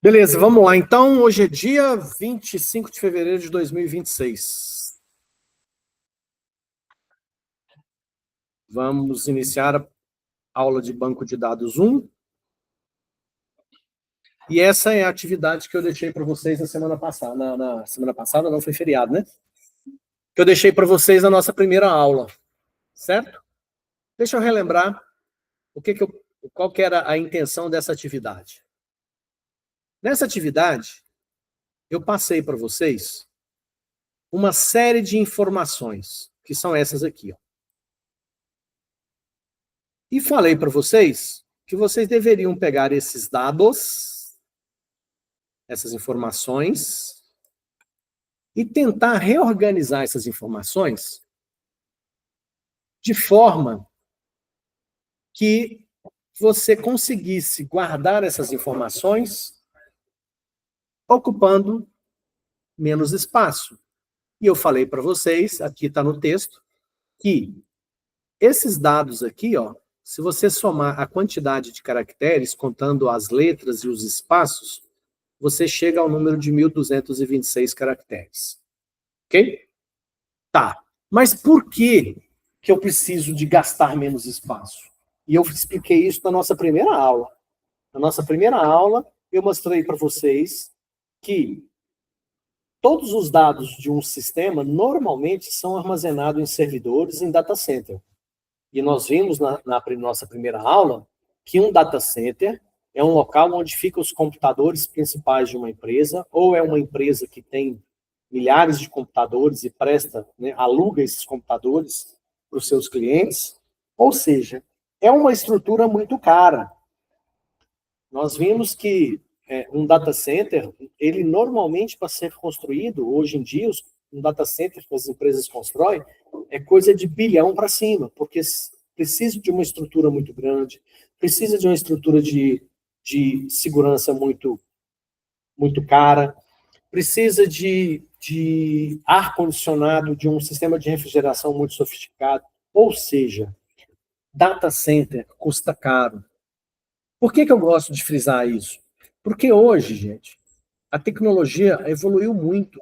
Beleza, vamos lá. Então, hoje é dia 25 de fevereiro de 2026. Vamos iniciar a aula de banco de dados 1. E essa é a atividade que eu deixei para vocês na semana passada. Na semana passada não, foi feriado, né? Que eu deixei para vocês na nossa primeira aula, certo? Deixa eu relembrar qual que era a intenção dessa atividade. Nessa atividade, eu passei para vocês uma série de informações, que são essas aqui, ó. E falei para vocês que vocês deveriam pegar esses dados, essas informações, e tentar reorganizar essas informações de forma que você conseguisse guardar essas informações ocupando menos espaço. E eu falei para vocês, aqui está no texto, que esses dados aqui, ó, se você somar a quantidade de caracteres, contando as letras e os espaços, você chega ao número de 1.226 caracteres. Ok? Tá. Mas por que eu preciso de gastar menos espaço? E eu expliquei isso na nossa primeira aula. Na nossa primeira aula, eu mostrei para vocês que todos os dados de um sistema normalmente são armazenados em servidores em data center. E nós vimos na nossa primeira aula que um data center é um local onde ficam os computadores principais de uma empresa, ou é uma empresa que tem milhares de computadores e presta, né, aluga esses computadores para os seus clientes. Ou seja, é uma estrutura muito cara. Nós vimos que um data center, ele normalmente, para ser construído, hoje em dia, um data center que as empresas constroem, é coisa de bilhão para cima, porque precisa de uma estrutura muito grande, precisa de uma estrutura de segurança muito, muito cara, precisa de ar-condicionado, de um sistema de refrigeração muito sofisticado. Ou seja, data center custa caro. Por que eu gosto de frisar isso? Porque hoje, gente, a tecnologia evoluiu muito.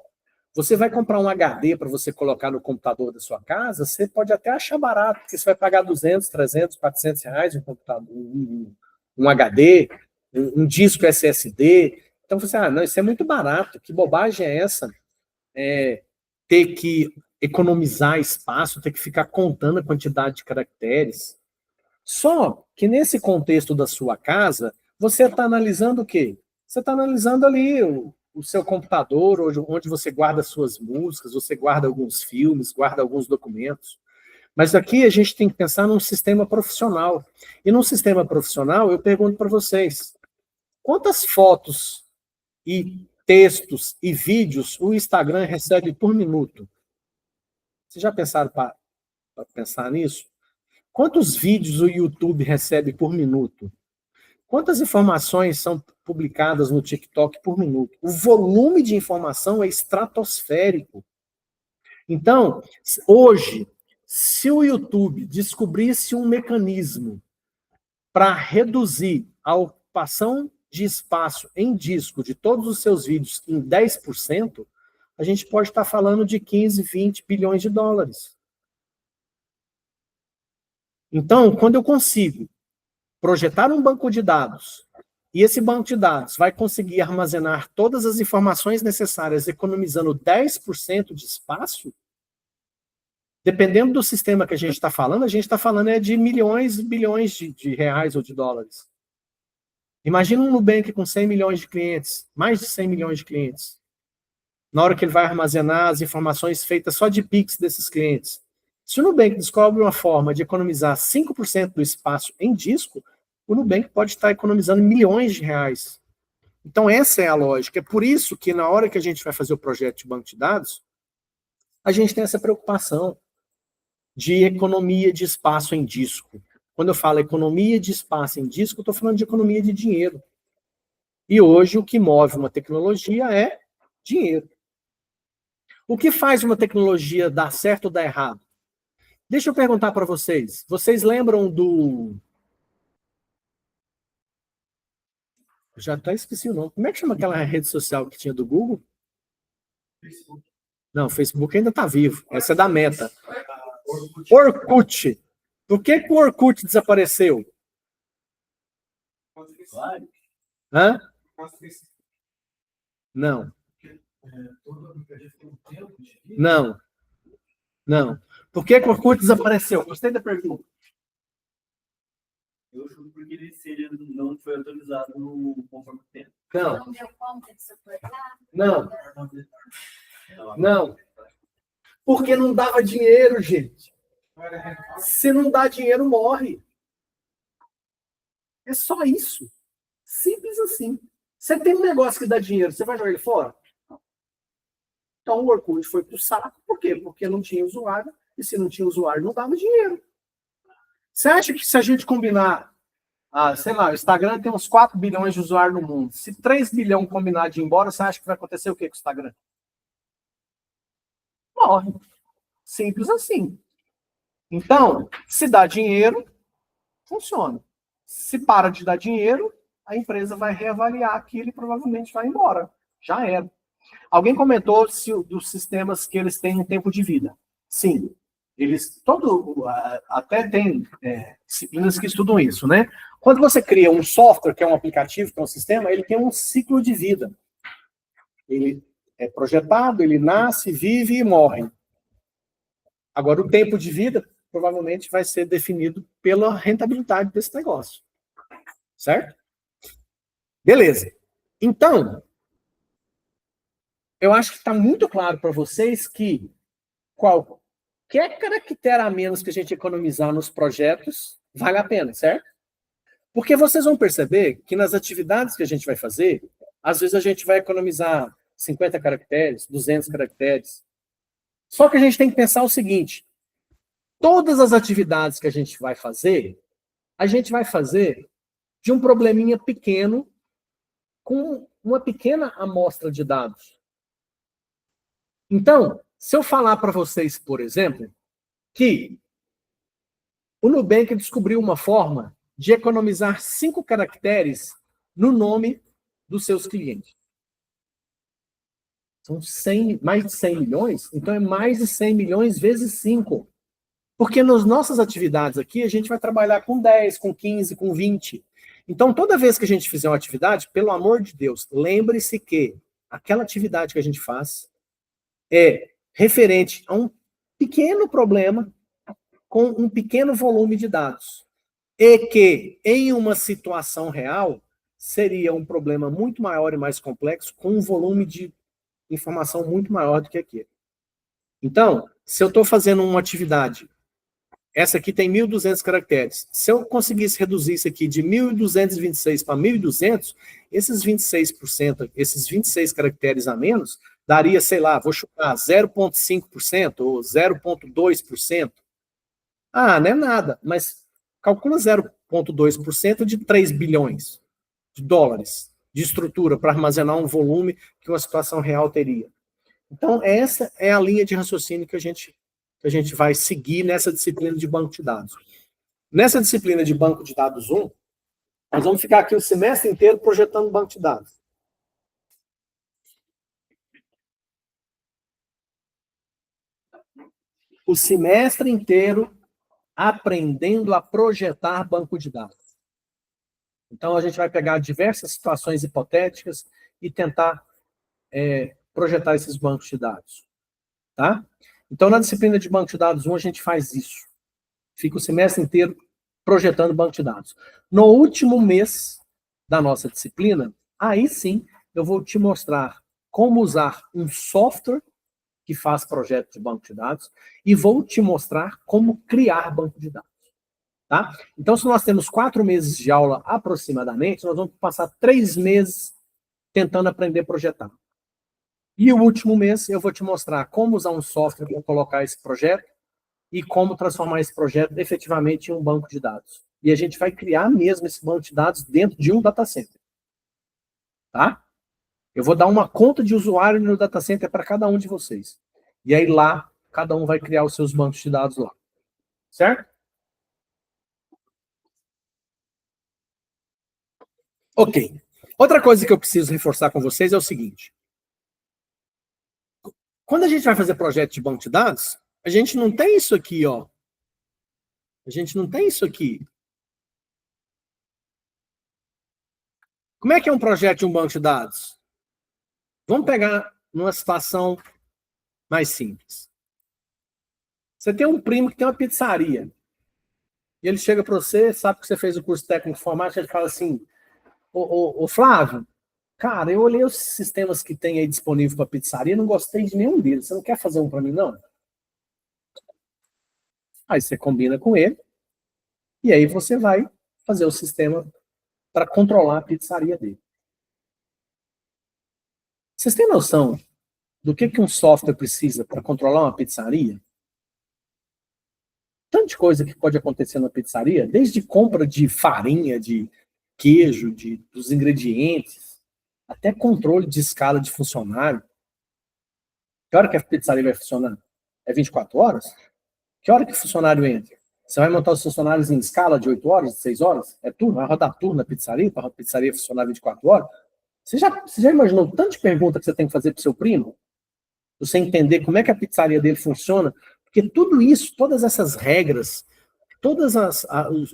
Você vai comprar um HD para você colocar no computador da sua casa, você pode até achar barato, porque você vai pagar 200, 300, 400 reais um computador, um HD, um disco SSD. Então você, não, isso é muito barato, que bobagem é essa? Ter que economizar espaço, ter que ficar contando a quantidade de caracteres. Só que nesse contexto da sua casa, você está analisando o quê? Você está analisando ali o seu computador, onde você guarda suas músicas, você guarda alguns filmes, guarda alguns documentos. Mas aqui a gente tem que pensar num sistema profissional. E num sistema profissional, eu pergunto para vocês, quantas fotos e textos e vídeos o Instagram recebe por minuto? Vocês já pensaram para pensar nisso? Quantos vídeos o YouTube recebe por minuto? Quantas informações são publicadas no TikTok por minuto? O volume de informação é estratosférico. Então, hoje, se o YouTube descobrisse um mecanismo para reduzir a ocupação de espaço em disco de todos os seus vídeos em 10%, a gente pode estar falando de 15, 20 bilhões de dólares. Então, quando eu consigo projetar um banco de dados, e esse banco de dados vai conseguir armazenar todas as informações necessárias, economizando 10% de espaço, dependendo do sistema que a gente está falando de milhões e bilhões de reais ou de dólares. Imagina um Nubank com 100 milhões de clientes, mais de 100 milhões de clientes. Na hora que ele vai armazenar as informações feitas só de Pix desses clientes. Se o Nubank descobre uma forma de economizar 5% do espaço em disco, o Nubank pode estar economizando milhões de reais. Então, essa é a lógica. É por isso que, na hora que a gente vai fazer o projeto de banco de dados, a gente tem essa preocupação de economia de espaço em disco. Quando eu falo economia de espaço em disco, eu estou falando de economia de dinheiro. E hoje, o que move uma tecnologia é dinheiro. O que faz uma tecnologia dar certo ou dar errado? Deixa eu perguntar para vocês. Vocês lembram do Já até esqueci o nome. Como é que chama aquela rede social que tinha do Google? Facebook. Não, o Facebook ainda está vivo. Essa é da Meta. Orkut. Por que o Orkut desapareceu? Hã? Não. Não. Não. Por que o Orkut desapareceu? Gostei da pergunta. Eu juro porque ele não foi autorizado no conforme o tempo. Não. Não deu conta de suportar? Não. Não. Porque não dava dinheiro, gente. Se não dá dinheiro, morre. É só isso. Simples assim. Você tem um negócio que dá dinheiro, você vai jogar ele fora? Então o Orkut foi pro saco. Por quê? Porque não tinha usuário. E se não tinha usuário, não dava dinheiro. Você acha que se a gente combinar, sei lá, o Instagram tem uns 4 bilhões de usuários no mundo. Se 3 bilhões combinar de ir embora, você acha que vai acontecer o quê com o Instagram? Morre. Simples assim. Então, se dá dinheiro, funciona. Se para de dar dinheiro, a empresa vai reavaliar aquilo e provavelmente vai embora. Já era. Alguém comentou dos sistemas que eles têm um tempo de vida. Sim. Eles até tem disciplinas que estudam isso, né? Quando você cria um software, que é um aplicativo, que é um sistema, ele tem um ciclo de vida. Ele é projetado, ele nasce, vive e morre. Agora, o tempo de vida provavelmente vai ser definido pela rentabilidade desse negócio. Certo? Beleza. Então, eu acho que está muito claro para vocês que qualquer caractere a menos que a gente economizar nos projetos vale a pena, certo? Porque vocês vão perceber que nas atividades que a gente vai fazer, às vezes a gente vai economizar 50 caracteres, 200 caracteres. Só que a gente tem que pensar o seguinte: todas as atividades que a gente vai fazer de um probleminha pequeno com uma pequena amostra de dados. Então, se eu falar para vocês, por exemplo, que o Nubank descobriu uma forma de economizar 5 caracteres no nome dos seus clientes. São mais de 100 milhões? Então é mais de 100 milhões vezes 5. Porque nas nossas atividades aqui, a gente vai trabalhar com 10, com 15, com 20. Então, toda vez que a gente fizer uma atividade, pelo amor de Deus, lembre-se que aquela atividade que a gente faz é referente a um pequeno problema com um pequeno volume de dados. E que, em uma situação real, seria um problema muito maior e mais complexo, com um volume de informação muito maior do que aquele. Então, se eu estou fazendo uma atividade, essa aqui tem 1.200 caracteres. Se eu conseguisse reduzir isso aqui de 1.226 para 1.200, esses 26%, esses 26 caracteres a menos, daria, sei lá, vou chutar 0,5% ou 0,2%. Não é nada, mas calcula 0,2% de 3 bilhões de dólares de estrutura para armazenar um volume que uma situação real teria. Então, essa é a linha de raciocínio que a gente vai seguir nessa disciplina de banco de dados. Nessa disciplina de banco de dados 1, nós vamos ficar aqui o semestre inteiro projetando banco de dados. O semestre inteiro aprendendo a projetar banco de dados. Então, a gente vai pegar diversas situações hipotéticas e tentar projetar esses bancos de dados. Tá? Então, na disciplina de banco de dados 1, a gente faz isso. Fica o semestre inteiro projetando banco de dados. No último mês da nossa disciplina, aí sim, eu vou te mostrar como usar um software que faz projeto de banco de dados e vou te mostrar como criar banco de dados. Tá? Então, se nós temos 4 meses de aula aproximadamente, nós vamos passar 3 meses tentando aprender a projetar. E o último mês eu vou te mostrar como usar um software para colocar esse projeto e como transformar esse projeto efetivamente em um banco de dados. E a gente vai criar mesmo esse banco de dados dentro de um data center. Tá? Eu vou dar uma conta de usuário no data center para cada um de vocês. E aí lá, cada um vai criar os seus bancos de dados lá. Certo? Ok. Outra coisa que eu preciso reforçar com vocês é o seguinte. Quando a gente vai fazer projeto de banco de dados, a gente não tem isso aqui, ó. A gente não tem isso aqui. Como é que é um projeto de um banco de dados? Vamos pegar numa situação mais simples. Você tem um primo que tem uma pizzaria. E ele chega para você, sabe que você fez o curso técnico de informática, ele fala assim, ô Flávio, cara, eu olhei os sistemas que tem aí disponível para pizzaria, não gostei de nenhum deles. Você não quer fazer um para mim, não? Aí você combina com ele, e aí você vai fazer o sistema para controlar a pizzaria dele. Vocês têm noção do que um software precisa para controlar uma pizzaria? Tanta coisa que pode acontecer na pizzaria, desde compra de farinha, de queijo, dos ingredientes, até controle de escala de funcionário. Que hora que a pizzaria vai funcionar? É 24 horas? Que hora que o funcionário entra? Você vai montar os funcionários em escala de 8 horas, de 6 horas? É turno? Vai rodar turno na pizzaria, para a pizzaria funcionar 24 horas? Você já imaginou tanto de pergunta que você tem que fazer para o seu primo? Você entender como é que a pizzaria dele funciona? Porque tudo isso, todas essas regras, todos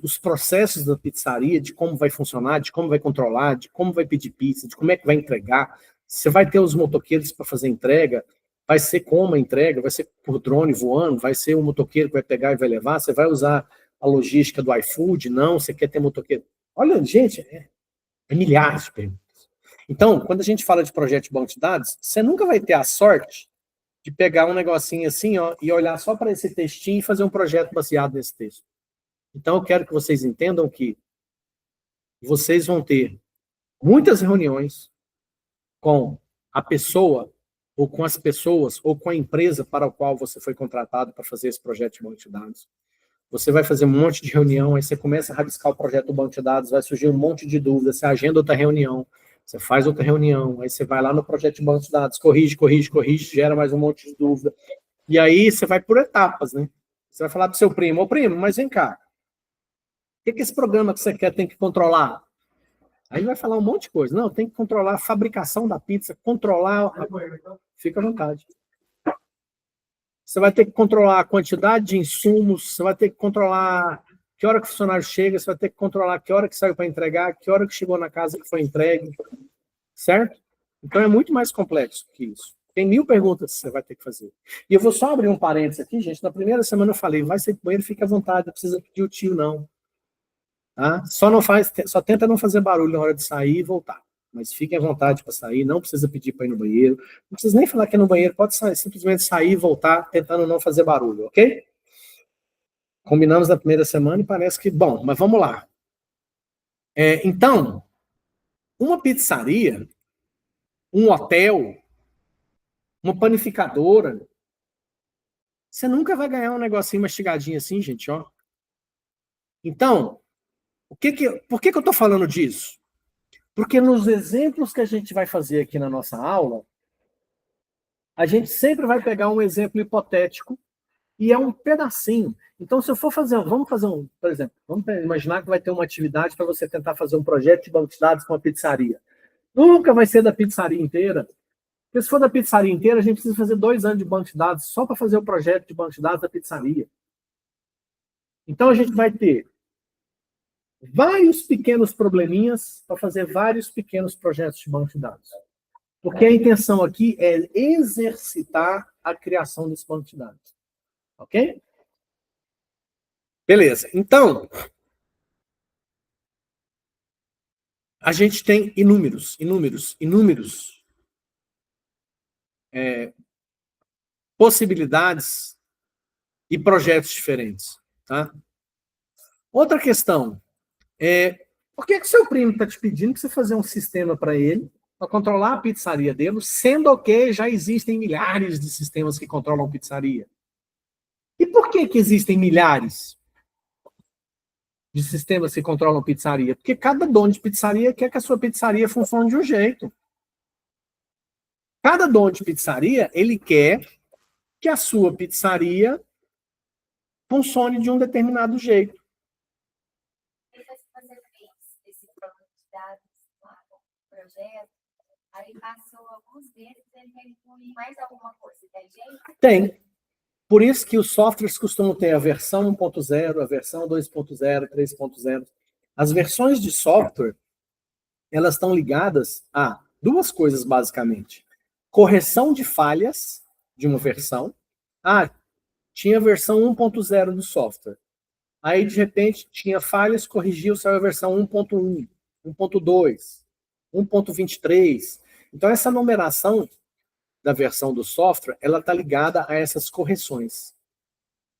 os processos da pizzaria, de como vai funcionar, de como vai controlar, de como vai pedir pizza, de como é que vai entregar, você vai ter os motoqueiros para fazer entrega, vai ser como a entrega, vai ser por drone voando, vai ser o motoqueiro que vai pegar e vai levar, você vai usar a logística do iFood, não, você quer ter motoqueiro. Olha, gente, é milhares de perguntas. Então, quando a gente fala de projeto de banco de dados, você nunca vai ter a sorte de pegar um negocinho assim, ó, e olhar só para esse textinho e fazer um projeto baseado nesse texto. Então, eu quero que vocês entendam que vocês vão ter muitas reuniões com a pessoa, ou com as pessoas, ou com a empresa para a qual você foi contratado para fazer esse projeto de banco de dados. Você vai fazer um monte de reunião, aí você começa a rabiscar o projeto do banco de dados, vai surgir um monte de dúvidas, você agenda outra reunião, você faz outra reunião, aí você vai lá no projeto de banco de dados, corrige, gera mais um monte de dúvida. E aí você vai por etapas, né? Você vai falar para o seu primo, ô primo, mas vem cá, o que esse programa que você quer tem que controlar? Aí vai falar um monte de coisa. Não, tem que controlar a fabricação da pizza, controlar... Fica à vontade. Você vai ter que controlar a quantidade de insumos, você vai ter que controlar que hora que o funcionário chega, você vai ter que controlar que hora que saiu para entregar, que hora que chegou na casa que foi entregue, certo? Então é muito mais complexo que isso. Tem 1000 perguntas que você vai ter que fazer. E eu vou só abrir um parênteses aqui, gente. Na primeira semana eu falei, vai ser banheiro, fica à vontade, não precisa pedir o tio, não. Tá? Só tenta não fazer barulho na hora de sair e voltar. Mas fiquem à vontade para sair, não precisa pedir para ir no banheiro, não precisa nem falar que é no banheiro, pode simplesmente sair e voltar, tentando não fazer barulho, ok? Combinamos na primeira semana e parece que, bom, mas vamos lá. Então, uma pizzaria, um hotel, uma panificadora, você nunca vai ganhar um negocinho mastigadinho assim, gente, ó. Então, por que eu estou falando disso? Porque nos exemplos que a gente vai fazer aqui na nossa aula, a gente sempre vai pegar um exemplo hipotético e é um pedacinho. Então, se eu for fazer, vamos fazer por exemplo, vamos imaginar que vai ter uma atividade para você tentar fazer um projeto de banco de dados com uma pizzaria. Nunca vai ser da pizzaria inteira. Porque se for da pizzaria inteira, a gente precisa fazer 2 anos de banco de dados só para fazer o projeto de banco de dados da pizzaria. Então, a gente vai ter vários pequenos probleminhas para fazer vários pequenos projetos de banco de dados. Porque a intenção aqui é exercitar a criação desse banco de dados. Ok? Beleza. Então, a gente tem inúmeros possibilidades e projetos diferentes. Tá? Outra questão por que seu primo está te pedindo que você fazer um sistema para ele, para controlar a pizzaria dele, sendo que já existem milhares de sistemas que controlam pizzaria? E por que existem milhares de sistemas que controlam pizzaria? Porque cada dono de pizzaria quer que a sua pizzaria funcione de um jeito. Cada dono de pizzaria, ele quer que a sua pizzaria funcione de um determinado jeito. Depois que você fez esse banco de dados lá, projeto, aí passou alguns meses, ele quer incluir mais alguma coisa, tem jeito? Tem. Por isso que os softwares costumam ter a versão 1.0, a versão 2.0, 3.0. As versões de software, elas estão ligadas a duas coisas, basicamente. Correção de falhas de uma versão. Ah, tinha a versão 1.0 do software. Aí, de repente, tinha falhas, corrigiu, saiu a versão 1.1, 1.2, 1.23. Então, essa numeração da versão do software, ela está ligada a essas correções.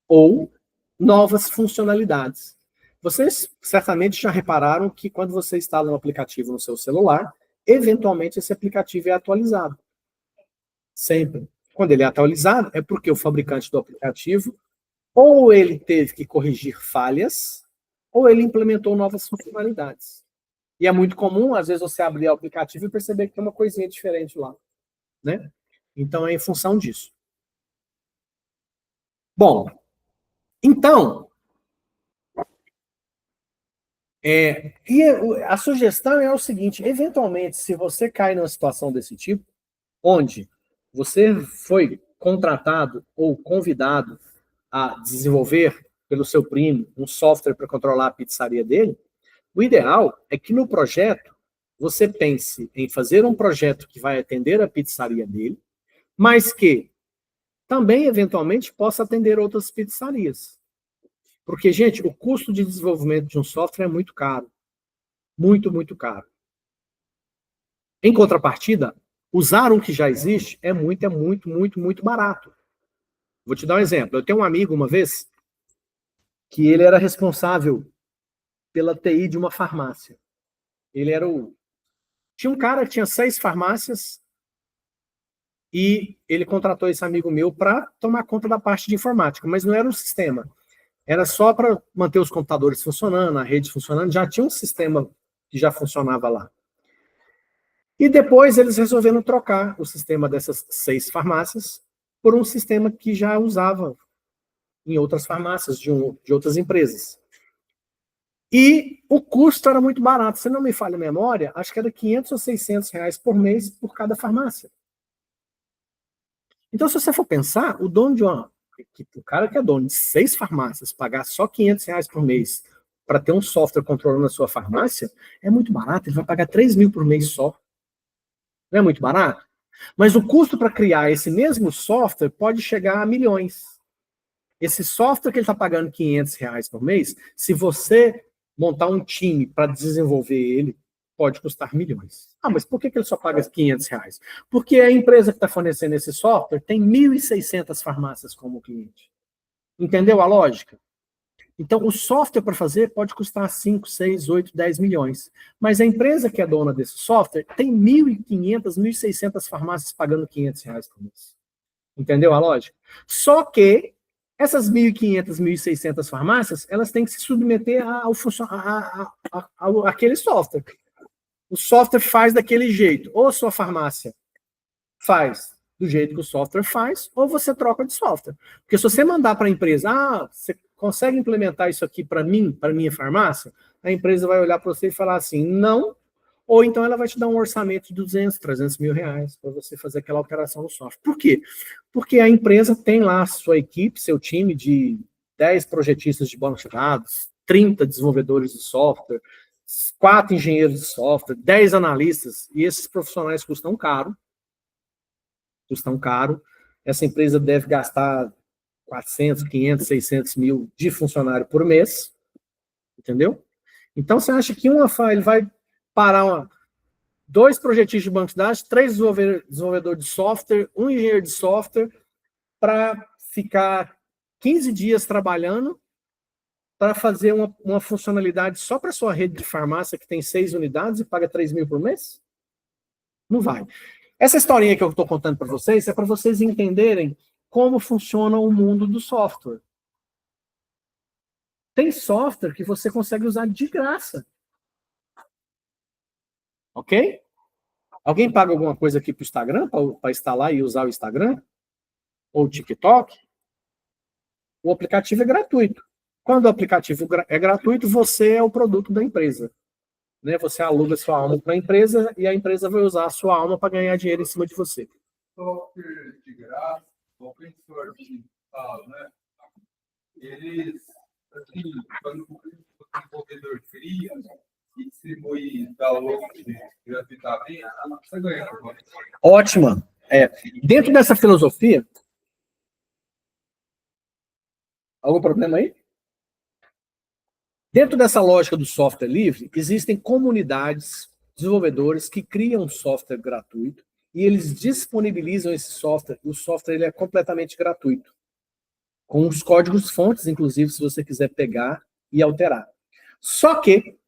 Ou novas funcionalidades. Vocês certamente já repararam que quando você instala um aplicativo no seu celular, eventualmente esse aplicativo é atualizado. Sempre. Quando ele é atualizado, é porque o fabricante do aplicativo ou ele teve que corrigir falhas, ou ele implementou novas funcionalidades. E é muito comum, às vezes, você abrir o aplicativo e perceber que tem uma coisinha diferente lá, né? Então, é em função disso. Bom, então, a sugestão é o seguinte, eventualmente, se você cai numa situação desse tipo, onde você foi contratado ou convidado a desenvolver pelo seu primo um software para controlar a pizzaria dele, o ideal é que no projeto você pense em fazer um projeto que vai atender a pizzaria dele, mas que também, eventualmente, possa atender outras pizzarias. Porque, gente, o custo de desenvolvimento de um software é muito caro. Muito, muito caro. Em contrapartida, usar um que já existe é muito, muito barato. Vou te dar um exemplo. Eu tenho um amigo, uma vez, que ele era responsável pela TI de uma farmácia. Ele era o... Tinha um cara que tinha 6 farmácias e ele contratou esse amigo meu para tomar conta da parte de informática, mas não era um sistema. Era só para manter os computadores funcionando, a rede funcionando, já tinha um sistema que já funcionava lá. E depois eles resolveram trocar o sistema dessas 6 farmácias por um sistema que já usava em outras farmácias de outras empresas. E o custo era muito barato. Se não me falha a memória, acho que era 500 ou 600 reais por mês por cada farmácia. Então, se você for pensar, o dono de o cara que é dono de 6 farmácias, pagar só 500 reais por mês para ter um software controlando a sua farmácia, é muito barato. Ele vai pagar 3 mil por mês só. Não é muito barato? Mas o custo para criar esse mesmo software pode chegar a milhões. Esse software que ele está pagando 500 reais por mês, se você montar um time para desenvolver ele, pode custar milhões. Ah, mas por que ele só paga 500 reais? Porque a empresa que está fornecendo esse software tem 1.600 farmácias como cliente. Entendeu a lógica? Então, o software para fazer pode custar 5, 6, 8, 10 milhões. Mas a empresa que é dona desse software tem 1.500, 1.600 farmácias pagando 500 reais por mês. Entendeu a lógica? Só que essas 1.500, 1.600 farmácias, elas têm que se submeter àquele software. O software faz daquele jeito. Ou a sua farmácia faz do jeito que o software faz, ou você troca de software. Porque se você mandar para a empresa, você consegue implementar isso aqui para mim, para minha farmácia? A empresa vai olhar para você e falar assim, não, ou então ela vai te dar um orçamento de 200, 300 mil reais para você fazer aquela alteração no software. Por quê? Porque a empresa tem lá a sua equipe, seu time de 10 projetistas de banco de dados, 30 desenvolvedores de software, 4 engenheiros de software, 10 analistas, e esses profissionais custam caro. Essa empresa deve gastar 400, 500, 600 mil de funcionário por mês, entendeu? Então, você acha que ele vai parar 2 projetistas de banco de dados, 3 desenvolvedores de software, 1 engenheiro de software, para ficar 15 dias trabalhando para fazer uma funcionalidade só para sua rede de farmácia que tem 6 unidades e paga 3 mil por mês? Não vai. Essa historinha que eu estou contando para vocês é para vocês entenderem como funciona o mundo do software. Tem software que você consegue usar de graça. Ok? Alguém paga alguma coisa aqui para o Instagram, para instalar e usar o Instagram? Ou o TikTok? O aplicativo é gratuito. Quando o aplicativo é gratuito, você é o produto da empresa. né? Você aluga sua alma para a empresa e a empresa vai usar a sua alma para ganhar dinheiro em cima de você. Software de graça, open source, né? Eles, assim, quando o desenvolvedor cria e distribui download gratuitamente, você ganha alguma coisa. Ótima. Dentro dessa filosofia, algum problema aí? Dentro dessa lógica do software livre, existem comunidades, desenvolvedores que criam software gratuito e eles disponibilizam esse software. O software ele é completamente gratuito, com os códigos fontes, inclusive, se você quiser pegar e alterar. Só que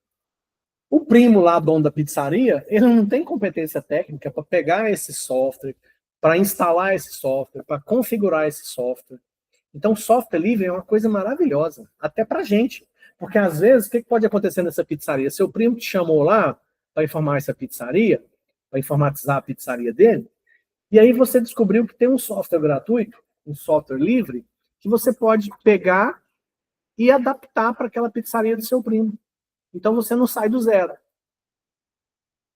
o primo lá, dono da pizzaria, ele não tem competência técnica para pegar esse software, para instalar esse software, para configurar esse software. Então, software livre é uma coisa maravilhosa, até para a gente. Porque, às vezes, o que pode acontecer nessa pizzaria? Seu primo te chamou lá para informar essa pizzaria, para informatizar a pizzaria dele, e aí você descobriu que tem um software gratuito, um software livre, que você pode pegar e adaptar para aquela pizzaria do seu primo. Então, você não sai do zero.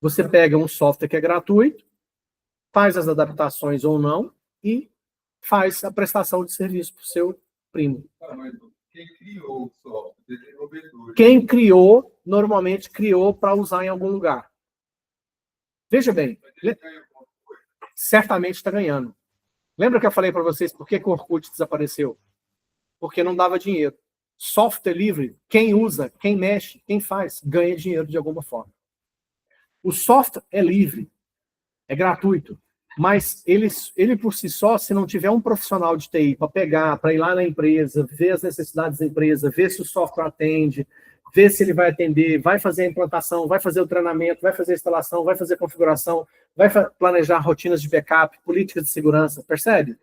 Você pega um software que é gratuito, faz as adaptações ou não, e faz a prestação de serviço para o seu primo. Mas quem criou o software? Desenvolvedor. Quem criou, normalmente criou para usar em algum lugar. Veja bem, certamente está ganhando. Lembra que eu falei para vocês por que o Orkut desapareceu? Porque não dava dinheiro. Software livre, quem usa, quem mexe, quem faz, ganha dinheiro de alguma forma. O software é livre, é gratuito, mas ele por si só, se não tiver um profissional de TI para pegar, para ir lá na empresa, ver as necessidades da empresa, ver se o software atende, ver se ele vai atender, vai fazer a implantação, vai fazer o treinamento, vai fazer a instalação, vai fazer a configuração, vai planejar rotinas de backup, políticas de segurança, percebe?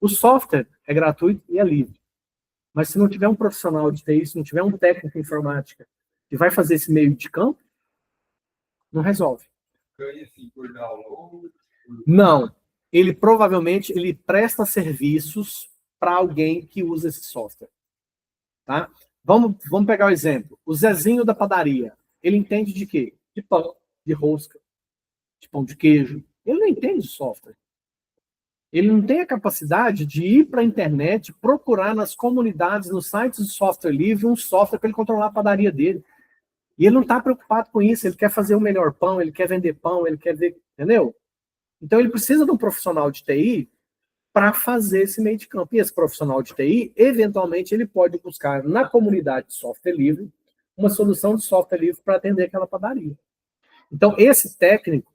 O software é gratuito e é livre. Mas se não tiver um profissional de TI, se não tiver um técnico em informática que vai fazer esse meio de campo, não resolve. Ganha assim por download. Não. Ele provavelmente presta serviços para alguém que usa esse software. Tá? Vamos pegar o exemplo. O Zezinho da padaria. Ele entende de quê? De pão, de rosca, de pão de queijo. Ele não entende de software. Ele não tem a capacidade de ir para a internet, procurar nas comunidades, nos sites de software livre, um software para ele controlar a padaria dele. E ele não está preocupado com isso. Ele quer fazer o melhor pão, ele quer vender pão, ele quer ver... Entendeu? Então, ele precisa de um profissional de TI para fazer esse meio de campo. E esse profissional de TI, eventualmente, ele pode buscar na comunidade de software livre uma solução de software livre para atender aquela padaria. Então, esse técnico,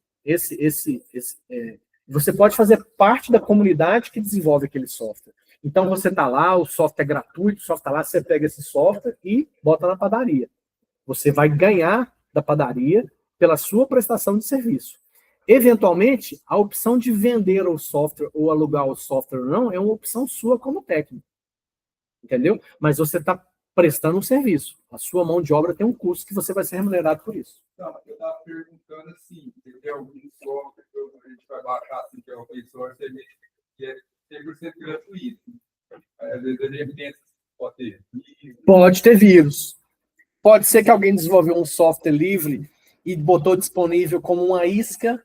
você pode fazer parte da comunidade que desenvolve aquele software. Então, você está lá, o software é gratuito, o software está lá, você pega esse software e bota na padaria. Você vai ganhar da padaria pela sua prestação de serviço. Eventualmente, a opção de vender o software ou alugar o software ou não é uma opção sua como técnico. Entendeu? Mas você está prestando um serviço. A sua mão de obra tem um custo que você vai ser remunerado por isso. Não, eu estava perguntando assim, se tem algum software que a gente vai baixar, assim, que é open source, que é 100% gratuito. Às vezes a gente pensa, pode ter vírus. Pode ter vírus. Pode ser que alguém desenvolveu um software livre e botou disponível como uma isca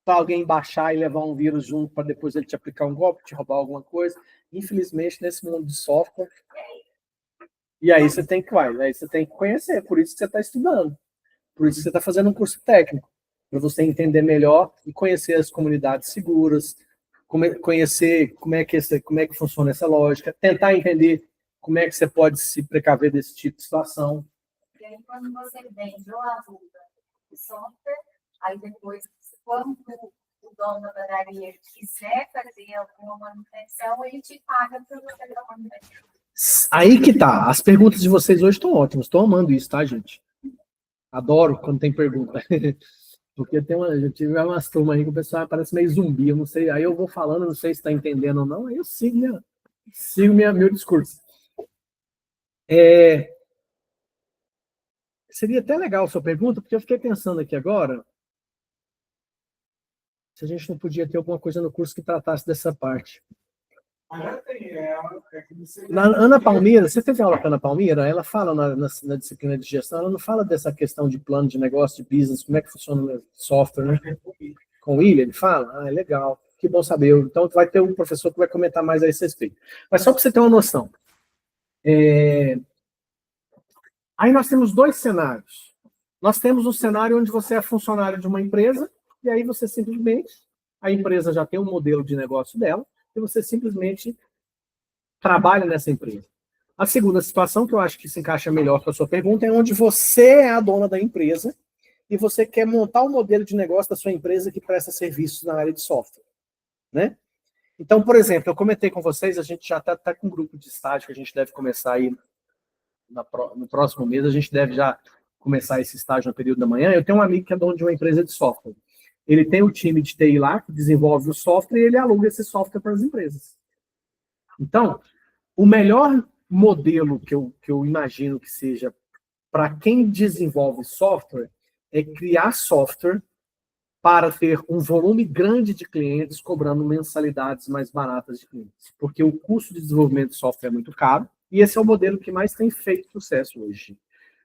para alguém baixar e levar um vírus junto para depois ele te aplicar um golpe, te roubar alguma coisa. Infelizmente, nesse mundo de software. E aí você tem que conhecer, por isso que você está estudando. Por isso que você está fazendo um curso técnico, para você entender melhor e conhecer as comunidades seguras, conhecer como é que funciona essa lógica, tentar entender como é que você pode se precaver desse tipo de situação. E aí, quando você vende ou aluga o software, aí depois, quando o dono da padaria quiser fazer alguma manutenção, ele te paga para você dar manutenção. Aí que tá. As perguntas de vocês hoje estão ótimas. Estou amando isso, tá, gente? Adoro quando tem pergunta. Porque eu tive umas turmas aí que o pessoal parece meio zumbi, eu não sei. Aí eu vou falando, não sei se está entendendo ou não, aí eu sigo meu discurso. Seria até legal a sua pergunta, porque eu fiquei pensando aqui agora se a gente não podia ter alguma coisa no curso que tratasse dessa parte. Na Ana Palmeira, você teve aula com a Ana Palmeira? Ela fala na disciplina de gestão, ela não fala dessa questão de plano de negócio, de business, como é que funciona o software, né? Com o William, ele fala? Ah, é legal, que bom saber. Então vai ter um professor que vai comentar mais a esse respeito. Mas só para você ter uma noção. Aí nós temos dois cenários. Nós temos um cenário onde você é funcionário de uma empresa, e aí você simplesmente, a empresa já tem um modelo de negócio dela, e você simplesmente trabalha nessa empresa. A segunda situação, que eu acho que se encaixa melhor com a sua pergunta, é onde você é a dona da empresa e você quer montar um modelo de negócio da sua empresa que presta serviços na área de software, né? Então, por exemplo, eu comentei com vocês, a gente já está com um grupo de estágio que a gente deve começar aí no próximo mês, a gente deve já começar esse estágio no período da manhã. Eu tenho um amigo que é dono de uma empresa de software. Ele tem o time de TI lá, que desenvolve o software, e ele aluga esse software para as empresas. Então, o melhor modelo que eu imagino que seja para quem desenvolve software é criar software para ter um volume grande de clientes cobrando mensalidades mais baratas de clientes. Porque o custo de desenvolvimento de software é muito caro e esse é o modelo que mais tem feito sucesso hoje.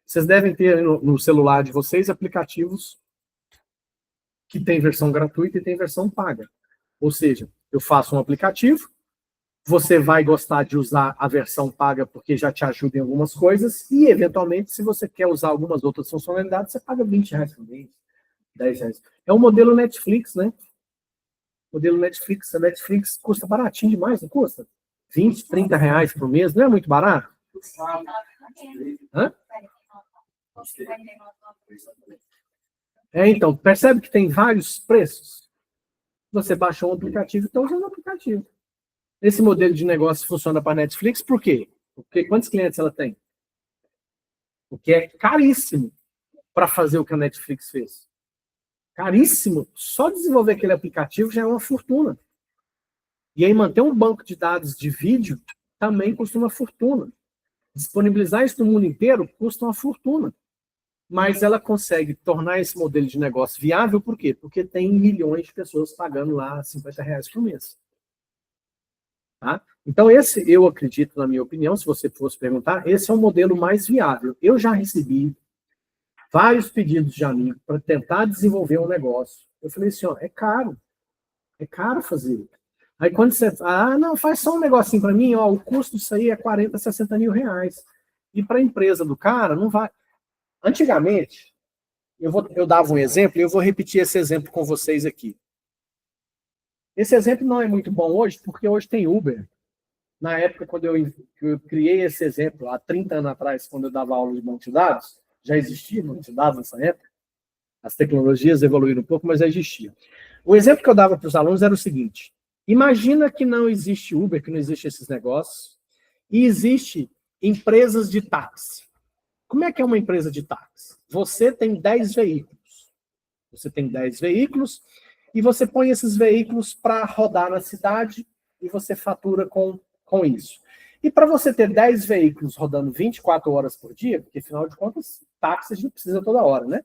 Vocês devem ter no celular de vocês aplicativos que tem versão gratuita e tem versão paga. Ou seja, eu faço um aplicativo, você vai gostar de usar a versão paga porque já te ajuda em algumas coisas e, eventualmente, se você quer usar algumas outras funcionalidades, você paga R$20 por mês, R$10. É um modelo Netflix, né? Modelo Netflix. A Netflix custa baratinho demais, não custa? R$20, R$30 por mês, não é muito barato? Hã? Então, percebe que tem vários preços? Você baixou um aplicativo e está usando o aplicativo. Esse modelo de negócio funciona para a Netflix, por quê? Porque quantos clientes ela tem? Porque é caríssimo para fazer o que a Netflix fez. Caríssimo. Só desenvolver aquele aplicativo já é uma fortuna. E aí manter um banco de dados de vídeo também custa uma fortuna. Disponibilizar isso no mundo inteiro custa uma fortuna. Mas ela consegue tornar esse modelo de negócio viável, por quê? Porque tem milhões de pessoas pagando lá R$50 por mês. Tá? Então, esse, eu acredito, na minha opinião, se você fosse perguntar, esse é o modelo mais viável. Eu já recebi vários pedidos de amigo para tentar desenvolver um negócio. Eu falei assim, ó, é caro fazer. Aí quando você fala, não, faz só um negocinho para mim, ó, o custo disso aí é 40, 60 mil reais. E para a empresa do cara, não vai. Antigamente, eu dava um exemplo e eu vou repetir esse exemplo com vocês aqui. Esse exemplo não é muito bom hoje, porque hoje tem Uber. Na época, quando eu criei esse exemplo, há 30 anos atrás, quando eu dava aula de banco de dados, já existia banco de dados nessa época. As tecnologias evoluíram um pouco, mas já existia. O exemplo que eu dava para os alunos era o seguinte: imagina que não existe Uber, que não existe esses negócios, e existe empresas de táxi. Como é que é uma empresa de táxi? Você tem 10 veículos. Você tem 10 veículos e você põe esses veículos para rodar na cidade e você fatura com isso. E para você ter 10 veículos rodando 24 horas por dia, porque afinal de contas, táxi a gente precisa toda hora, né?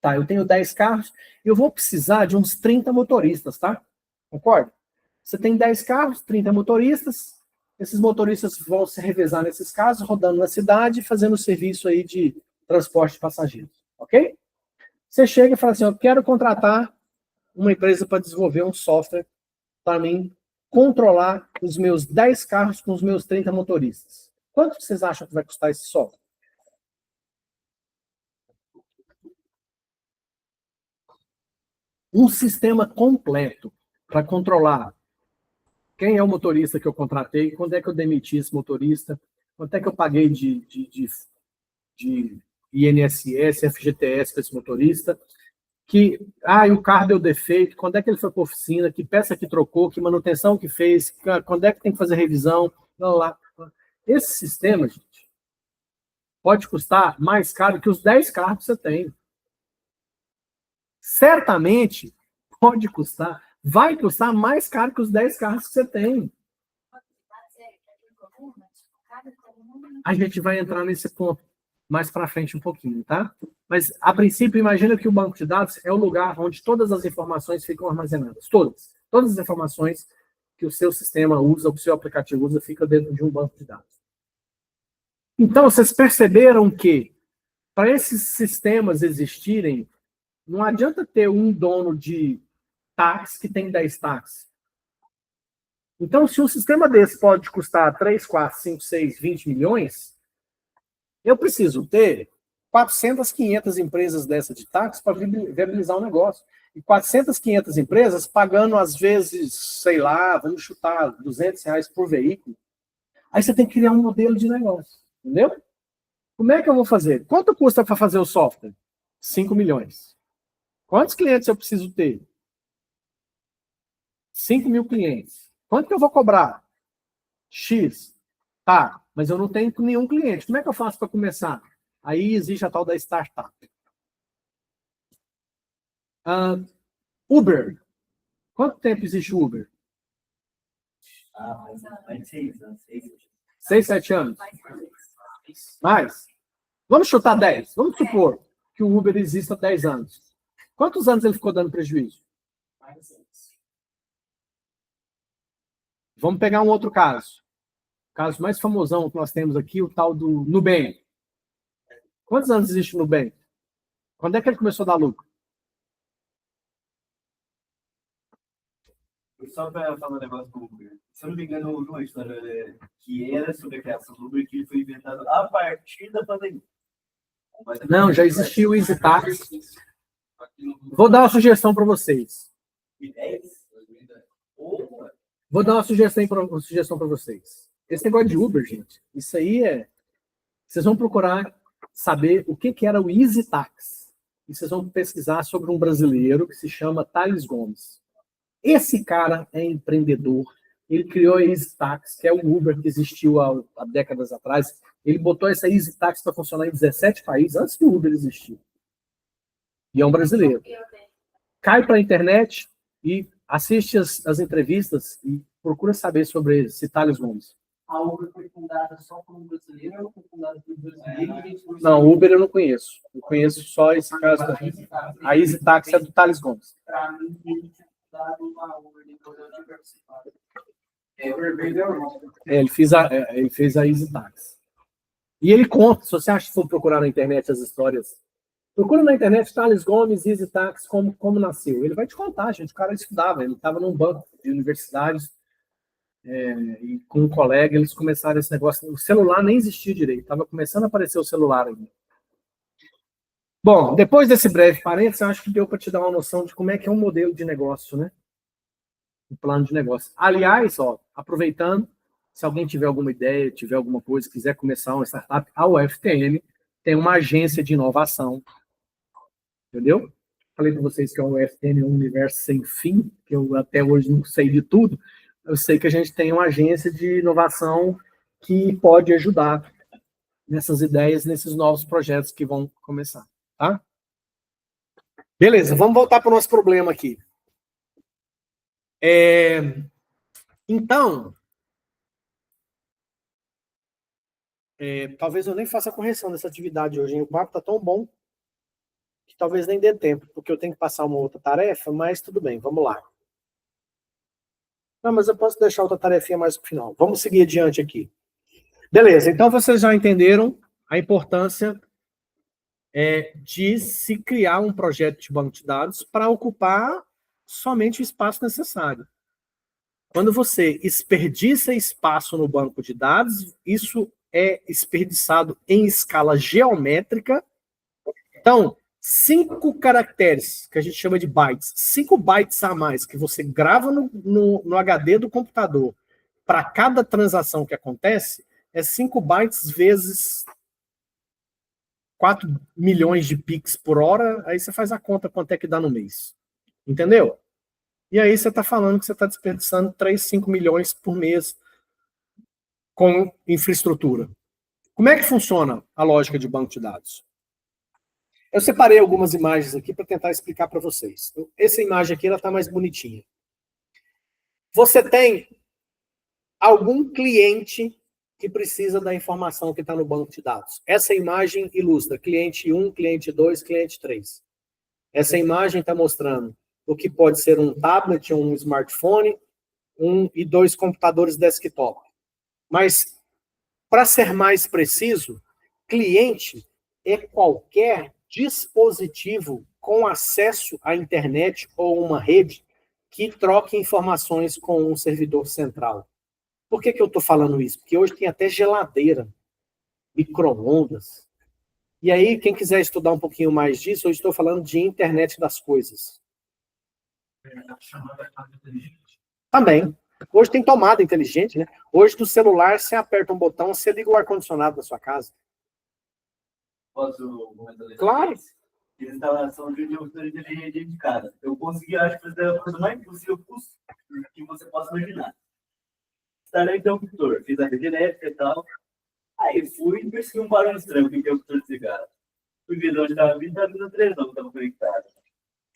Tá, eu tenho 10 carros, eu vou precisar de uns 30 motoristas, tá? Concorda? Você tem 10 carros, 30 motoristas, esses motoristas vão se revezar nesses carros, rodando na cidade, fazendo serviço aí de transporte de passageiros, ok? Você chega e fala assim, eu quero contratar uma empresa para desenvolver um software para mim controlar os meus 10 carros com os meus 30 motoristas. Quanto vocês acham que vai custar esse software? Um sistema completo para controlar quem é o motorista que eu contratei, quando é que eu demiti esse motorista, quanto é que eu paguei de INSS, FGTS para esse motorista, o carro deu defeito, quando é que ele foi para a oficina, que peça que trocou, que manutenção que fez, quando é que tem que fazer revisão, lá. Esse sistema, gente, pode custar mais caro que os 10 carros que você tem. Certamente, vai custar mais caro que os 10 carros que você tem. A gente vai entrar nesse ponto mais para frente um pouquinho, tá? Mas, a princípio, imagina que o banco de dados é o lugar onde todas as informações ficam armazenadas. Todas as informações que o seu sistema usa, o que o seu aplicativo usa, fica dentro de um banco de dados. Então, vocês perceberam que, para esses sistemas existirem, não adianta ter um dono de táxi que tem 10 táxis. Então, se um sistema desse pode custar 3, 4, 5, 6, 20 milhões, eu preciso ter 400, 500 empresas dessa de táxi para viabilizar o negócio. E 400, 500 empresas pagando, às vezes, sei lá, vamos chutar R$200 por veículo. Aí você tem que criar um modelo de negócio. Entendeu? Como é que eu vou fazer? Quanto custa para fazer o software? 5 milhões. Quantos clientes eu preciso ter? 5 mil clientes. Quanto que eu vou cobrar? X. Tá, mas eu não tenho nenhum cliente. Como é que eu faço para começar? Aí existe a tal da startup. Uber. Quanto tempo existe o Uber? Mais 6 anos. 6, 7 anos? Mais? Vamos chutar 10. Vamos supor que o Uber exista há 10 anos. Quantos anos ele ficou dando prejuízo? Vamos pegar um outro caso. O caso mais famosão que nós temos aqui, o tal do Nubank. Quantos anos existe o Nubank? Quando é que ele começou a dar lucro? Só para falar um negócio do Uber. Se eu não me engano, eu ouvi uma história que era sobre a criação do Uber que foi inventado a partir da pandemia. Não, já existiu o EasyTaxi. Vou dar uma sugestão para vocês. Vou dar uma sugestão para vocês. Esse negócio de Uber, gente, isso aí é... Vocês vão procurar saber o que era o EasyTaxi. E vocês vão pesquisar sobre um brasileiro que se chama Thales Gomes. Esse cara é empreendedor. Ele criou a EasyTaxi, que é o Uber que existiu há décadas atrás. Ele botou essa EasyTaxi para funcionar em 17 países antes que o Uber existiu. E é um brasileiro. Cai para a internet e assiste as entrevistas e procura saber sobre esse Thales Gomes. A Uber foi fundada só por um brasileiro ou foi fundada por brasileiros? Não, Uber eu não conheço. Eu conheço só esse caso. A EasyTaxi é do Thales Gomes. Para mim, ele tinha fundado uma Uber, depois eu tinha participado. Ele fez a EasyTaxi. E ele conta, se você acha que for procurar na internet as histórias, procura na internet Thales Gomes, EasyTaxi, como nasceu. Ele vai te contar, gente. O cara estudava, ele estava num banco de universidades, e com um colega, eles começaram esse negócio. O celular nem existia direito, estava começando a aparecer o celular ainda. Bom, depois desse breve parênteses, eu acho que deu para te dar uma noção de como é que é um modelo de negócio, né? Um plano de negócio. Aliás, aproveitando, se alguém tiver alguma ideia, tiver alguma coisa, quiser começar uma startup, a UFTM tem uma agência de inovação. Entendeu? Falei para vocês que a UFTM é um universo sem fim, que eu até hoje não sei de tudo. Eu sei que a gente tem uma agência de inovação que pode ajudar nessas ideias, nesses novos projetos que vão começar. Tá? Beleza, vamos voltar para o nosso problema aqui. Então, talvez eu nem faça a correção dessa atividade hoje, hein? O papo está tão bom que talvez nem dê tempo, porque eu tenho que passar uma outra tarefa, mas tudo bem, vamos lá. Não, mas eu posso deixar outra tarefinha mais para o final. Vamos seguir adiante aqui. Beleza, então vocês já entenderam a importância de se criar um projeto de banco de dados para ocupar somente o espaço necessário. Quando você desperdiça espaço no banco de dados, isso é desperdiçado em escala geométrica. Então, 5 caracteres, que a gente chama de bytes, 5 bytes a mais que você grava no HD do computador para cada transação que acontece, é 5 bytes vezes 4 milhões de pics por hora, aí você faz a conta quanto é que dá no mês. Entendeu? E aí você está falando que você está desperdiçando 3, 5 milhões por mês com infraestrutura. Como é que funciona a lógica de banco de dados? Eu separei algumas imagens aqui para tentar explicar para vocês. Essa imagem aqui está mais bonitinha. Você tem algum cliente que precisa da informação que está no banco de dados. Essa imagem ilustra cliente 1, cliente 2, cliente 3. Essa imagem está mostrando o que pode ser um tablet ou um smartphone, 1 e 2 computadores desktop. Mas, para ser mais preciso, cliente é qualquer dispositivo com acesso à internet ou uma rede que troque informações com um servidor central. Por que eu estou falando isso? Porque hoje tem até geladeira, micro-ondas. E aí, quem quiser estudar um pouquinho mais disso, eu estou falando de internet das coisas. Também. Hoje tem tomada inteligente, né? Hoje, do celular, você aperta um botão, você liga o ar-condicionado da sua casa. Posso comentar? Claro. Instalação de interruptor inteligente de casa. Eu consegui, acho que fazer a coisa mais possível que você possa imaginar. Instalei o interruptor, fiz a rede elétrica e tal. Aí fui e percebi um barulho estranho com o interruptor desligado. Fui ver de onde estava vindo, estava vindo a televisão que estava conectada.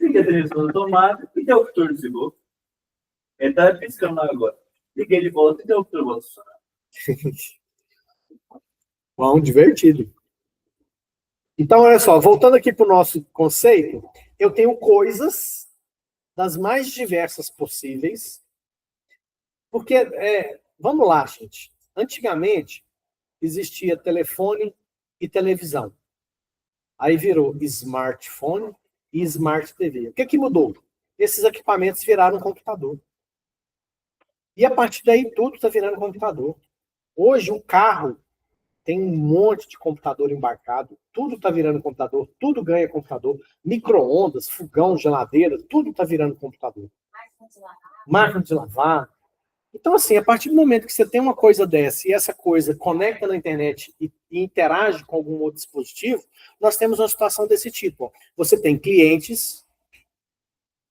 Liguei a televisão na tomada, o interruptor desligou. Ele estava piscando lá agora. Liguei de volta, o interruptor volta a funcionar. Bom, divertido. Então, olha só, voltando aqui para o nosso conceito, eu tenho coisas das mais diversas possíveis, porque, vamos lá, gente, antigamente existia telefone e televisão, aí virou smartphone e smart TV. O que mudou? Esses equipamentos viraram computador. E a partir daí tudo está virando computador. Hoje um carro tem um monte de computador embarcado, tudo está virando computador, tudo ganha computador, micro-ondas, fogão, geladeira, tudo está virando computador. Máquina de lavar. Então, assim, a partir do momento que você tem uma coisa dessa e essa coisa conecta na internet e interage com algum outro dispositivo, nós temos uma situação desse tipo. Ó. Você tem clientes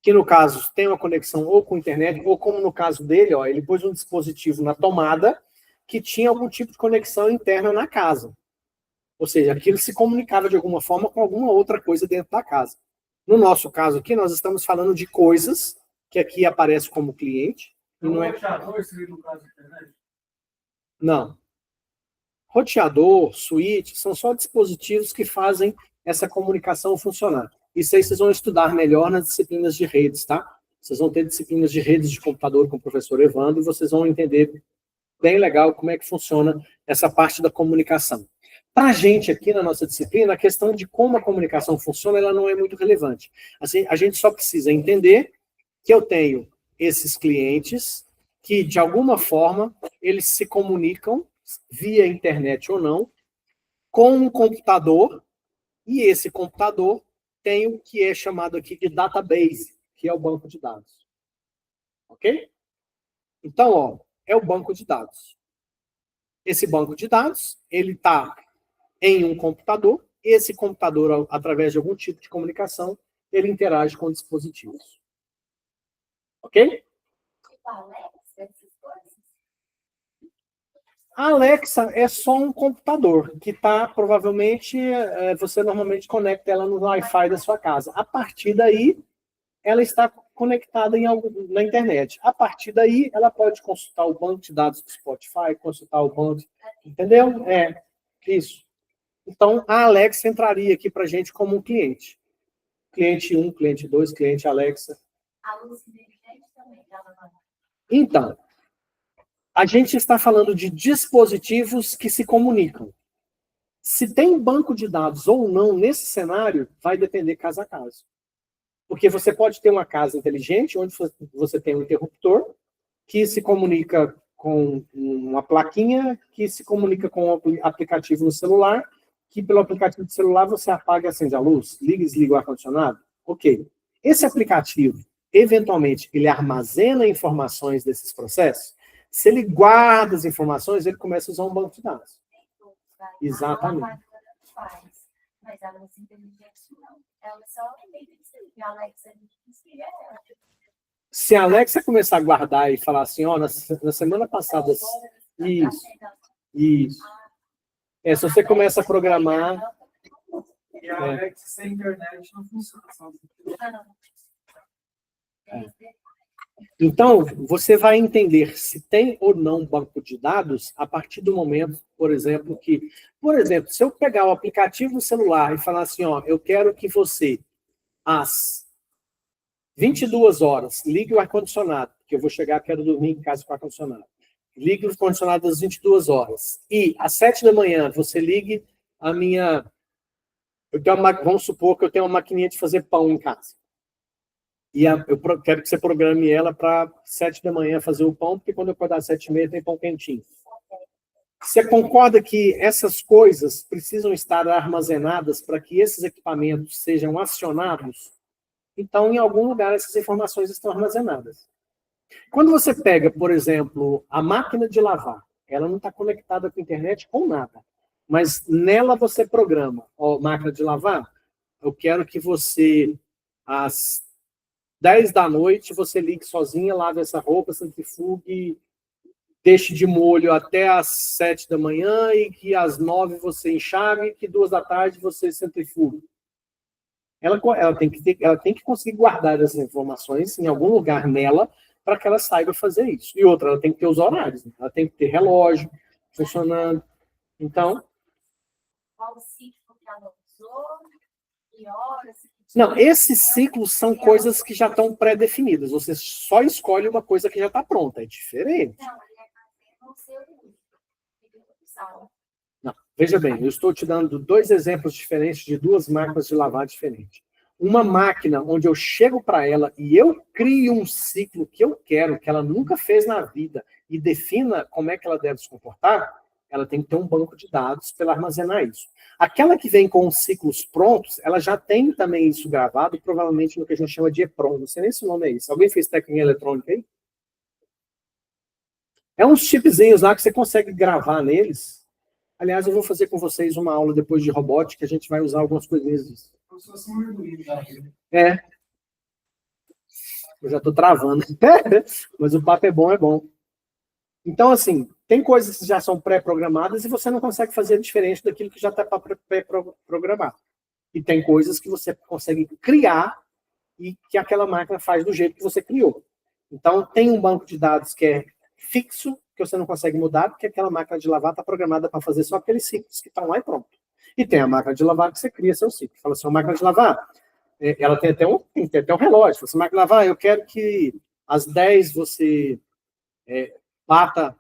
que, no caso, tem uma conexão ou com a internet, ou como no caso dele, ó, ele pôs um dispositivo na tomada que tinha algum tipo de conexão interna na casa. Ou seja, aquilo se comunicava de alguma forma com alguma outra coisa dentro da casa. No nosso caso aqui, nós estamos falando de coisas que aqui aparece como cliente. E não é... Não. Roteador, switch, são só dispositivos que fazem essa comunicação funcionar. Isso aí vocês vão estudar melhor nas disciplinas de redes, tá? Vocês vão ter disciplinas de redes de computador com o professor Evandro e vocês vão entender bem legal como é que funciona essa parte da comunicação. Para a gente aqui na nossa disciplina, a questão de como a comunicação funciona, ela não é muito relevante. Assim, a gente só precisa entender que eu tenho esses clientes que, de alguma forma, eles se comunicam, via internet ou não, com um computador, e esse computador tem o que é chamado aqui de database, que é o banco de dados. Ok? Então, ó, é o banco de dados. Esse banco de dados, ele está em um computador, esse computador, através de algum tipo de comunicação, ele interage com dispositivos. Ok? A Alexa é só um computador, que está, provavelmente, você normalmente conecta ela no Wi-Fi da sua casa. A partir daí, ela está conectada na internet. A partir daí, ela pode consultar o banco de dados do Spotify, consultar o banco... Entendeu? É, isso. Então, a Alexa entraria aqui para a gente como um cliente. Cliente 1, cliente 2, cliente Alexa. A luz inteligente também. Então, a gente está falando de dispositivos que se comunicam. Se tem banco de dados ou não nesse cenário, vai depender caso a caso. Porque você pode ter uma casa inteligente, onde você tem um interruptor, que se comunica com uma plaquinha, que se comunica com um aplicativo no celular, que pelo aplicativo do celular você apaga e acende a luz, liga e desliga o ar-condicionado. Ok. Esse aplicativo, eventualmente, ele armazena informações desses processos. Se ele guarda as informações, ele começa a usar um banco de dados. Exatamente. Mas a luz inteligente não. Ela só a Alexa desliga ela. Se a Alexa começar a guardar e falar assim, ó, na semana passada... Isso. Se você começa a programar... E a Alexa sem internet não funciona. Então, você vai entender se tem ou não banco de dados a partir do momento, por exemplo, se eu pegar o aplicativo no celular e falar assim, ó, eu quero que você, às 22 horas, ligue o ar-condicionado, porque eu vou chegar, quero dormir em casa com ar-condicionado. Ligue o ar-condicionado às 22 horas. E às 7 da manhã, você ligue a minha... Vamos supor que eu tenho uma maquininha de fazer pão em casa. E eu quero que você programe ela para 7 da manhã fazer o pão, porque quando eu acordar às 7h30 tem pão quentinho. Você concorda que essas coisas precisam estar armazenadas para que esses equipamentos sejam acionados? Então, em algum lugar, essas informações estão armazenadas. Quando você pega, por exemplo, a máquina de lavar, ela não está conectada com a internet com nada, mas nela você programa, ó, máquina de lavar, eu quero que você, às 10 da noite, você ligue sozinha, lave essa roupa, centrifugue, deixe de molho até às 7 da manhã e que às 9 você enxague e que 2 da tarde você centrifugue. Ela tem que conseguir guardar essas informações em algum lugar nela para que ela saiba fazer isso. E outra, ela tem que ter os horários, né? Ela tem que ter relógio funcionando. Então... Qual o ciclo que ela usou, que horas... Não, esses ciclos são coisas que já estão pré-definidas. Você só escolhe uma coisa que já está pronta. É diferente. Não, Não, veja bem, eu estou te dando 2 exemplos diferentes de 2 máquinas de lavar diferentes. Uma máquina onde eu chego para ela e eu crio um ciclo que eu quero, que ela nunca fez na vida, e defina como é que ela deve se comportar, ela tem que ter um banco de dados para armazenar isso. Aquela que vem com os ciclos prontos, ela já tem também isso gravado, provavelmente no que a gente chama de EPROM. Não sei nem se o nome é isso. Alguém fez técnica eletrônica aí? É uns chipzinhos lá que você consegue gravar neles. Aliás, eu vou fazer com vocês uma aula depois de robótica, a gente vai usar algumas coisinhas disso. É. Eu já estou travando. Mas o papo é bom, é bom. Então, assim, tem coisas que já são pré-programadas e você não consegue fazer diferente daquilo que já está pré-programado. E tem coisas que você consegue criar e que aquela máquina faz do jeito que você criou. Então, tem um banco de dados que é fixo, que você não consegue mudar, porque aquela máquina de lavar está programada para fazer só aqueles ciclos que estão lá e pronto. E tem a máquina de lavar que você cria seu ciclo. Fala assim, a máquina de lavar, ela tem até um relógio. Fala assim, máquina de lavar, eu quero que às 10 você bata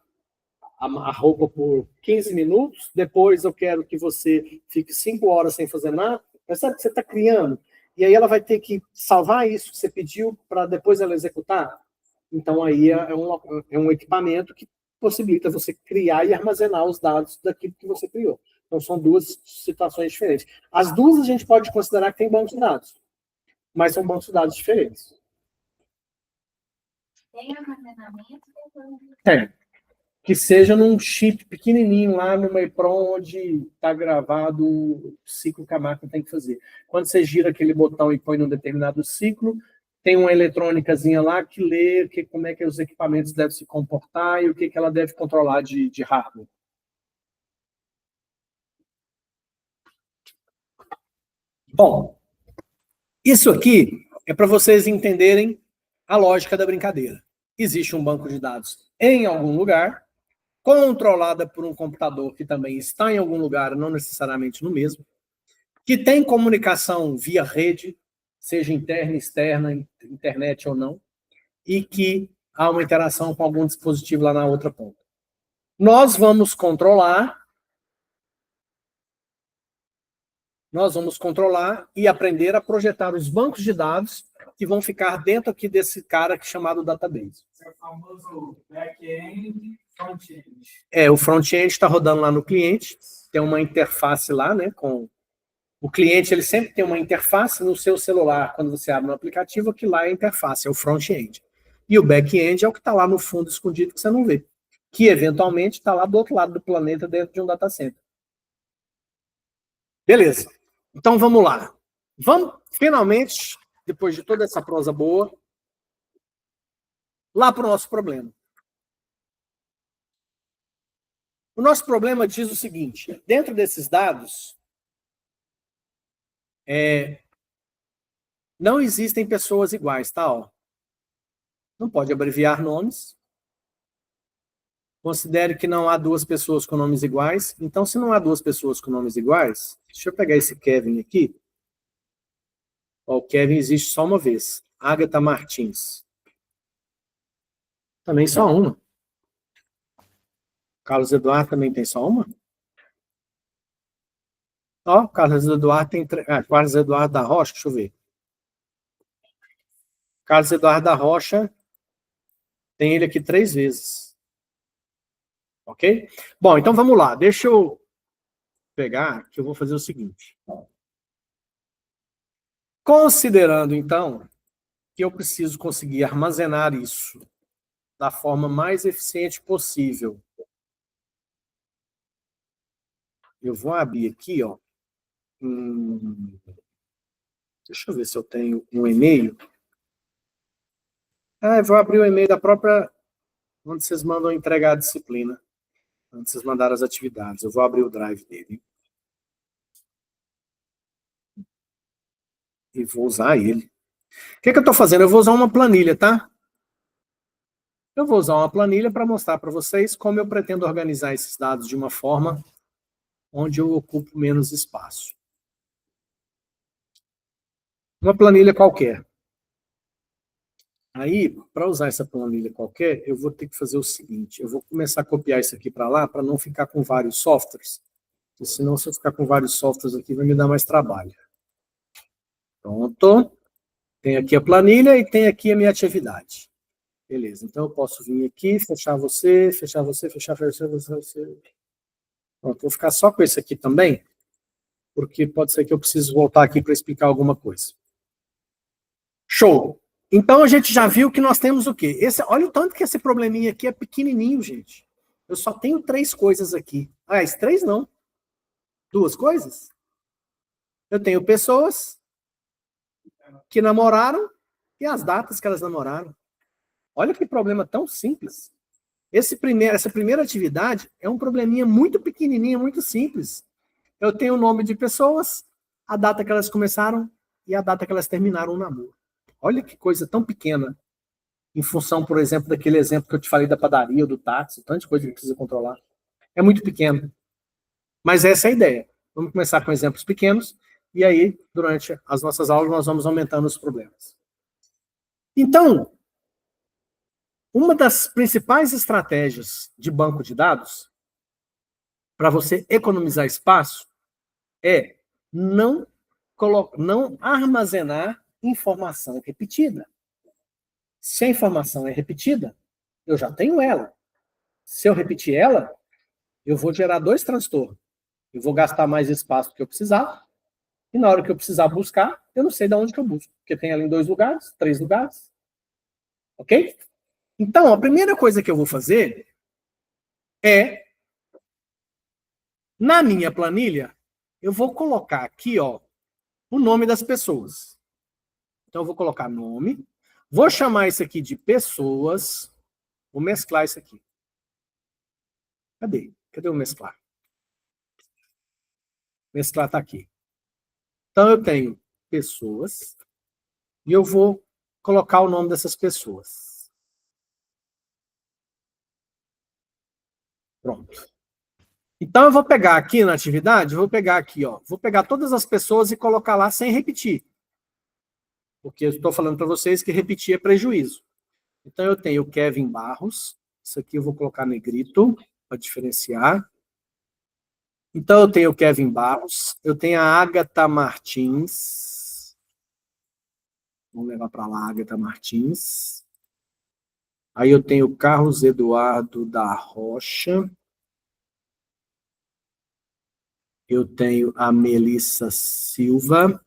a roupa por 15 minutos, depois eu quero que você fique 5 horas sem fazer nada. Percebe que você está criando? E aí ela vai ter que salvar isso que você pediu para depois ela executar. Então aí é um equipamento que possibilita você criar e armazenar os dados daquilo que você criou. Então são 2 situações diferentes. As 2 a gente pode considerar que tem bancos de dados, mas são bancos de dados diferentes. Tem armazenamento? Tem. Que seja num chip pequenininho lá no EPROM onde está gravado o ciclo que a máquina tem que fazer. Quando você gira aquele botão e põe num determinado ciclo, tem uma eletrônicazinha lá que lê como é que os equipamentos devem se comportar e o que ela deve controlar de hardware. Bom, isso aqui é para vocês entenderem a lógica da brincadeira. Existe um banco de dados em algum lugar, controlada por um computador que também está em algum lugar, não necessariamente no mesmo, que tem comunicação via rede, seja interna, externa, internet ou não, e que há uma interação com algum dispositivo lá na outra ponta. Nós vamos controlar e aprender a projetar os bancos de dados que vão ficar dentro aqui desse cara aqui chamado database. Esse é o famoso back-end, front-end. O front-end está rodando lá no cliente, tem uma interface lá, né, com... O cliente, ele sempre tem uma interface no seu celular, quando você abre um aplicativo, que lá é a interface, é o front-end. E o back-end é o que está lá no fundo escondido que você não vê, que eventualmente está lá do outro lado do planeta, dentro de um data center. Beleza. Então vamos lá. Vamos, finalmente, depois de toda essa prosa boa, lá para o nosso problema. O nosso problema diz o seguinte, dentro desses dados, não existem pessoas iguais, tá? Ó. Não pode abreviar nomes. Considere que não há 2 pessoas com nomes iguais. Então, se não há 2 pessoas com nomes iguais, deixa eu pegar esse Kevin aqui. Ó, o Kevin existe só uma vez. Agatha Martins. Também só uma. Carlos Eduardo também tem só uma? Ó, Carlos Eduardo tem... Carlos Eduardo da Rocha, deixa eu ver. Carlos Eduardo da Rocha tem ele aqui 3 vezes. Ok? Bom, então vamos lá. Deixa eu pegar, que eu vou fazer o seguinte. Considerando, então, que eu preciso conseguir armazenar isso da forma mais eficiente possível, eu vou abrir aqui, ó. Deixa eu ver se eu tenho um e-mail. Eu vou abrir o e-mail da própria, onde vocês mandam entregar a disciplina, onde vocês mandaram as atividades. Eu vou abrir o drive dele. E vou usar ele. O que eu estou fazendo? Eu vou usar uma planilha, tá? Eu vou usar uma planilha para mostrar para vocês como eu pretendo organizar esses dados de uma forma onde eu ocupo menos espaço. Uma planilha qualquer. Aí, para usar essa planilha qualquer, eu vou ter que fazer o seguinte, eu vou começar a copiar isso aqui para lá, para não ficar com vários softwares, porque senão se eu ficar com vários softwares aqui, vai me dar mais trabalho. Pronto. Tem aqui a planilha e tem aqui a minha atividade. Beleza, então eu posso vir aqui, fechar você, fechar você, fechar você. Pronto, vou ficar só com esse aqui também, porque pode ser que eu precise voltar aqui para explicar alguma coisa. Show! Então a gente já viu que nós temos o quê? Olha o tanto que esse probleminha aqui é pequenininho, gente. Eu só tenho 3 coisas aqui. Aliás, 3 não. 2 coisas. Eu tenho pessoas que namoraram e as datas que elas namoraram. Olha que problema tão simples. Essa primeira atividade é um probleminha muito pequenininho, muito simples. Eu tenho o nome de pessoas, a data que elas começaram e a data que elas terminaram o namoro. Olha que coisa tão pequena. Em função, por exemplo, daquele exemplo que eu te falei da padaria ou do táxi, tanta coisa que precisa controlar. É muito pequeno. Mas essa é a ideia. Vamos começar com exemplos pequenos e aí, durante as nossas aulas, nós vamos aumentando os problemas. Então, uma das principais estratégias de banco de dados para você economizar espaço é não armazenar informação repetida. Se a informação é repetida, eu já tenho ela. Se eu repetir ela, eu vou gerar 2 transtornos. Eu vou gastar mais espaço do que eu precisar, e na hora que eu precisar buscar, eu não sei de onde que eu busco, porque tem ali em 2 lugares, 3 lugares. Ok? Então, a primeira coisa que eu vou fazer é, na minha planilha, eu vou colocar aqui, ó, o nome das pessoas. Então, eu vou colocar nome, vou chamar isso aqui de pessoas, vou mesclar isso aqui. Cadê? Cadê o mesclar? Mesclar está aqui. Então, eu tenho pessoas e eu vou colocar o nome dessas pessoas. Pronto. Então, eu vou pegar aqui na atividade, vou pegar aqui, ó, vou pegar todas as pessoas e colocar lá sem repetir. Porque eu estou falando para vocês que repetir é prejuízo. Então, eu tenho o Kevin Barros, isso aqui eu vou colocar negrito, para diferenciar. Então, eu tenho o Kevin Barros, eu tenho a Agatha Martins. Vamos levar para lá a Agatha Martins. Aí eu tenho o Carlos Eduardo da Rocha. Eu tenho a Melissa Silva.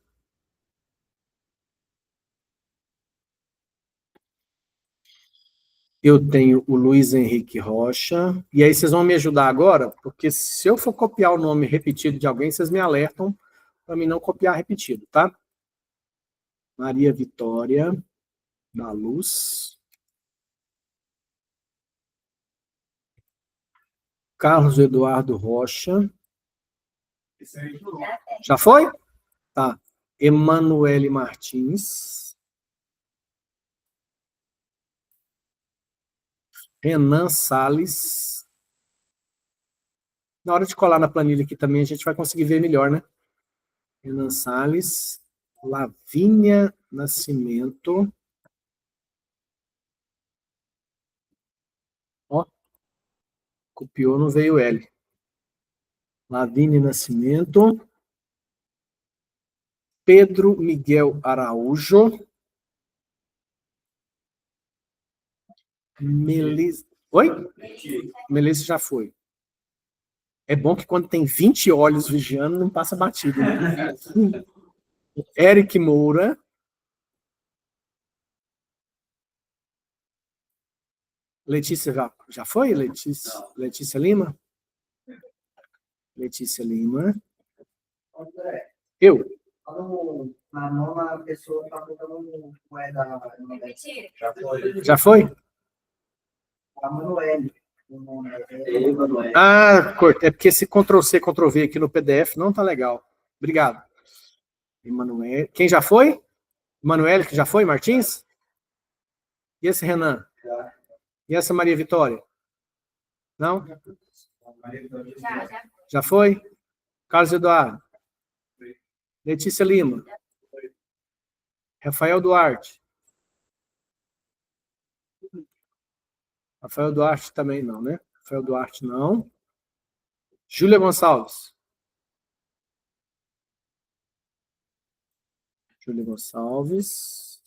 Eu tenho o Luiz Henrique Rocha. E aí vocês vão me ajudar agora, porque se eu for copiar o nome repetido de alguém, vocês me alertam para mim não copiar repetido, tá? Maria Vitória da Luz. Carlos Eduardo Rocha. Já foi? Tá. Emanuele Martins. Renan Salles. Na hora de colar na planilha aqui também, a gente vai conseguir ver melhor, né? Renan Salles. Lavínia Nascimento. Copiou, não veio L. Lavínia Nascimento. Pedro Miguel Araújo. Melissa. Oi? Melissa já foi. É bom que quando tem 20 olhos vigiando, não passa batido. Né? Eric Moura. Letícia já foi? Letícia Lima? Letícia Lima. Eu. Na nona pessoa tá botando moeda. Repetir. Já foi? A Manoel. Ah, cortei. É porque esse Ctrl-C, Ctrl-V aqui no PDF não tá legal. Obrigado. Emanuel. Quem já foi? Emanuel, que já foi? Martins? E esse Renan? E essa Maria Vitória? Não? Já foi? Carlos Eduardo? Letícia Lima? Rafael Duarte? Rafael Duarte também não, né? Rafael Duarte não. Júlia Gonçalves? Júlia Gonçalves.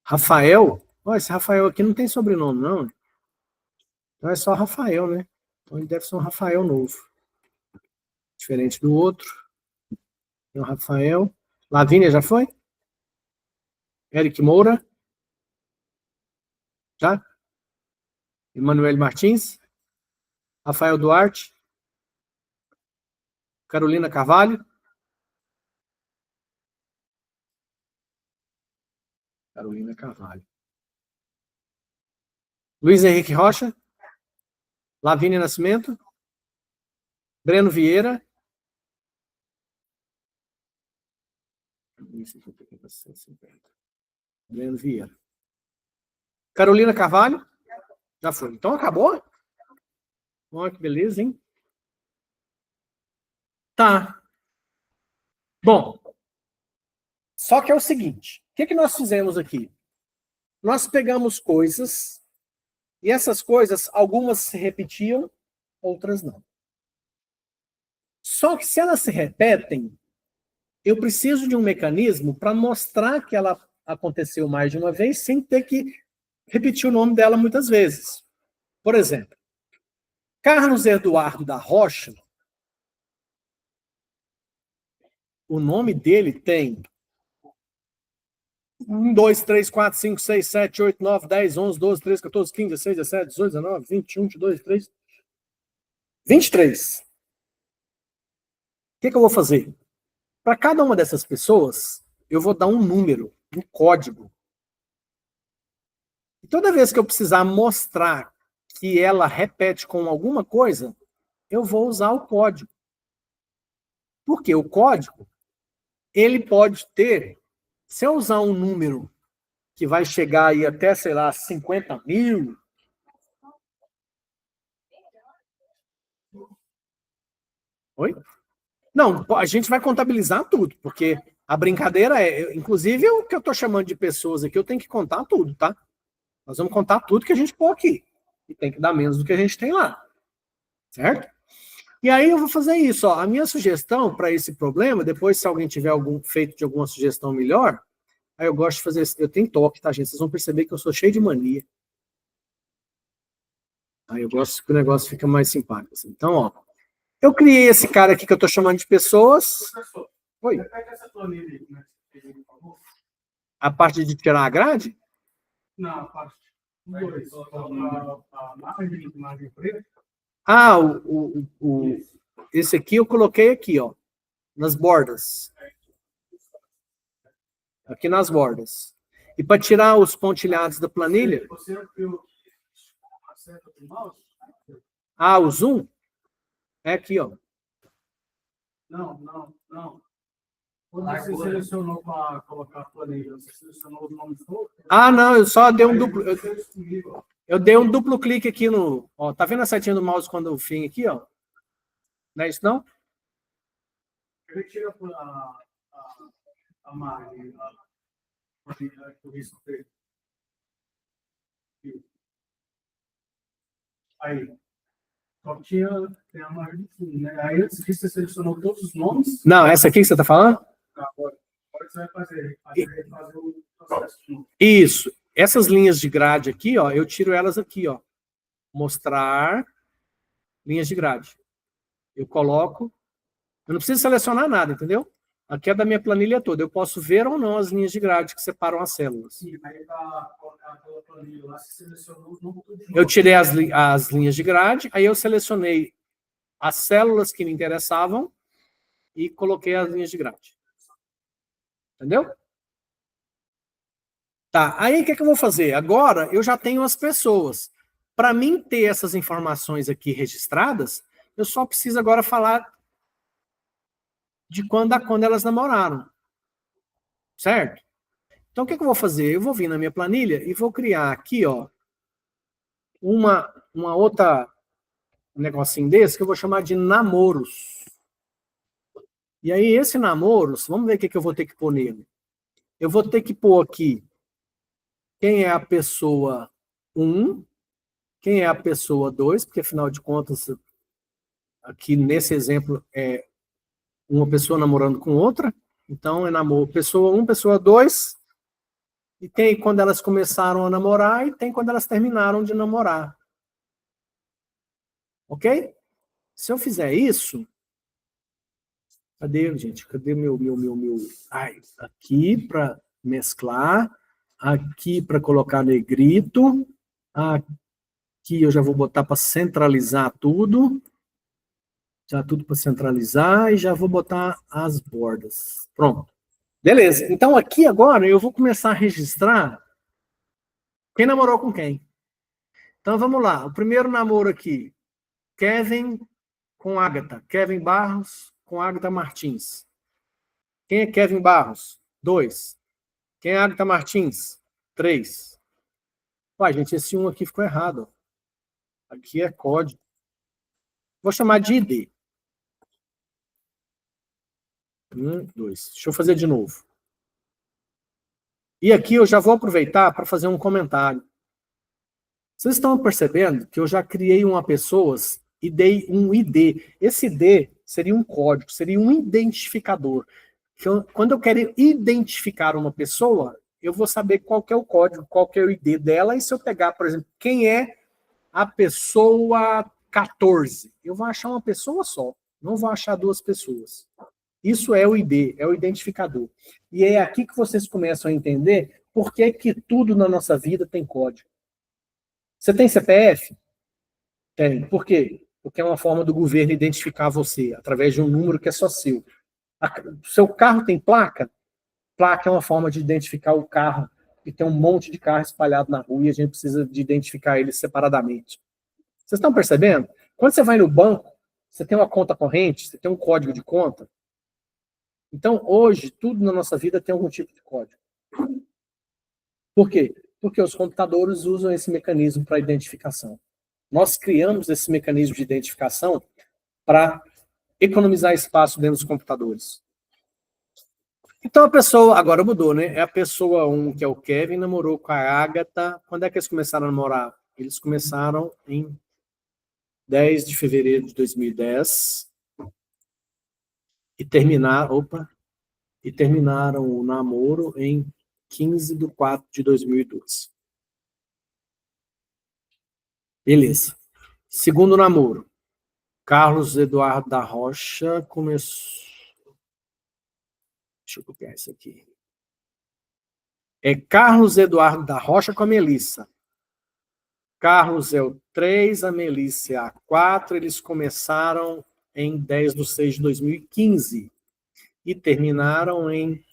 Rafael? Ó, esse Rafael aqui não tem sobrenome, não. Então é só Rafael, né? Então ele deve ser um Rafael novo. Diferente do outro. Tem o Rafael. Lavínia já foi? Eric Moura? Já? Emanuel Martins? Rafael Duarte? Carolina Carvalho? Carolina Carvalho. Luiz Henrique Rocha? Lavínia Nascimento? Breno Vieira? Breno Vieira. Carolina Carvalho? Já foi. Então acabou? Olha que beleza, hein? Tá. Bom. Só que é o seguinte. O que nós fizemos aqui? Nós pegamos coisas e essas coisas, algumas se repetiam, outras não. Só que se elas se repetem, eu preciso de um mecanismo para mostrar que ela aconteceu mais de uma vez sem ter que repetir o nome dela muitas vezes. Por exemplo, Carlos Eduardo da Rocha, o nome dele tem 1, 2, 3, 4, 5, 6, 7, 8, 9, 10, 11, 12, 13, 14, 15, 16, 17, 18, 19, 20, 21, 22, 23. 23. O que eu vou fazer? Para cada uma dessas pessoas, eu vou dar um número, um código. E toda vez que eu precisar mostrar que ela repete com alguma coisa, eu vou usar o código. Porque o código, ele pode ter, se eu usar um número que vai chegar aí até, sei lá, 50 mil. Oi? Não, a gente vai contabilizar tudo, porque a brincadeira é, inclusive o que eu estou chamando de pessoas aqui, eu tenho que contar tudo, tá? Nós vamos contar tudo que a gente pôr aqui. E tem que dar menos do que a gente tem lá. Certo? E aí eu vou fazer isso. Ó. A minha sugestão para esse problema, depois se alguém tiver feito de alguma sugestão melhor, aí eu gosto de fazer, eu tenho toque, tá, gente? Vocês vão perceber que eu sou cheio de mania. Aí eu gosto que o negócio fica mais simpático. Assim. Então, ó, eu criei esse cara aqui que eu estou chamando de pessoas. Professor, Oi. pega essa planilha aí, né? Por favor. A parte de tirar a grade? Não, a parte 2. A margem preta. Ah, esse aqui eu coloquei aqui, ó, nas bordas. Aqui nas bordas. E para tirar os pontilhados da planilha... Você viu a seta do mouse? Ah, o zoom? É aqui, ó. Não. Quando você selecionou para colocar a planilha, você selecionou os nomes todos? Ah, não, eu só dei um duplo... Eu dei um duplo clique aqui no... Ó, tá vendo a setinha do mouse quando eu fim aqui, ó? Não é isso, não? Retira a margem. Aí. Só que tem a margem de fundo, né? Aí antes disso você selecionou todos os nomes. Não, essa aqui que você está falando? Agora você vai fazer o processo de novo. Isso. Essas linhas de grade aqui, ó, eu tiro elas aqui, ó. Mostrar linhas de grade. Eu coloco. Eu não preciso selecionar nada, entendeu? Aqui é da minha planilha toda. Eu posso ver ou não as linhas de grade que separam as células. Sim, aí para colocar aquela planilha lá, você selecionou os nomes tudo de Eu novo. tirei as linhas de grade, aí eu selecionei as células que me interessavam e coloquei as linhas de grade. Entendeu? Tá, aí o que eu vou fazer? Agora eu já tenho as pessoas. Para mim ter essas informações aqui registradas, eu só preciso agora falar de quando a quando elas namoraram. Certo? Então o que eu vou fazer? Eu vou vir na minha planilha e vou criar aqui, ó, uma outra negocinho desse que eu vou chamar de namoros. E aí esse namoros, vamos ver o que eu vou ter que pôr nele. Eu vou ter que pôr aqui quem é a pessoa 1, quem é a pessoa 2, porque afinal de contas, aqui nesse exemplo é uma pessoa namorando com outra, então é namoro pessoa 1, pessoa 2, e tem quando elas começaram a namorar e tem quando elas terminaram de namorar. Ok? Se eu fizer isso, cadê, gente? Cadê meu... Ai, aqui para mesclar, aqui para colocar negrito, aqui eu já vou botar para centralizar tudo, já tudo para centralizar, e já vou botar as bordas. Pronto. Beleza. Então aqui agora eu vou começar a registrar quem namorou com quem. Então vamos lá. O primeiro namoro aqui, Kevin com Agatha. Kevin Barros com Agatha Martins. Quem é Kevin Barros? 2. Quem é Agatha Martins? 3. Uai, gente, esse 1 aqui ficou errado. Aqui é código. Vou chamar de ID. 1, 2. Deixa eu fazer de novo. E aqui eu já vou aproveitar para fazer um comentário. Vocês estão percebendo que eu já criei uma pessoas e dei um ID. Esse ID seria um código, seria um identificador. Quando eu quero identificar uma pessoa, eu vou saber qual que é o código, qual que é o ID dela, e se eu pegar, por exemplo, quem é a pessoa 14, eu vou achar uma pessoa só, não vou achar duas pessoas. Isso é o ID, é o identificador. E é aqui que vocês começam a entender por que tudo na nossa vida tem código. Você tem CPF? Tem. Por quê? Porque é uma forma do governo identificar você, através de um número que é só seu. Seu carro tem placa? Placa é uma forma de identificar o carro, e tem um monte de carro espalhado na rua e a gente precisa de identificar eles separadamente. Vocês estão percebendo? Quando você vai no banco, você tem uma conta corrente, você tem um código de conta. Então, hoje, tudo na nossa vida tem algum tipo de código. Por quê? Porque os computadores usam esse mecanismo para identificação. Nós criamos esse mecanismo de identificação para economizar espaço dentro dos computadores. Então a pessoa, agora mudou, né? É a pessoa 1, que é o Kevin, namorou com a Agatha. Quando é que eles começaram a namorar? Eles começaram em 10 de fevereiro de 2010 e terminaram o namoro em 15/4/2012. Beleza. Segundo namoro. Carlos Eduardo da Rocha começou... Deixa eu copiar isso aqui. É Carlos Eduardo da Rocha com a Melissa. Carlos é o 3, a Melissa é a 4. Eles começaram em 10/6/2015 e terminaram em...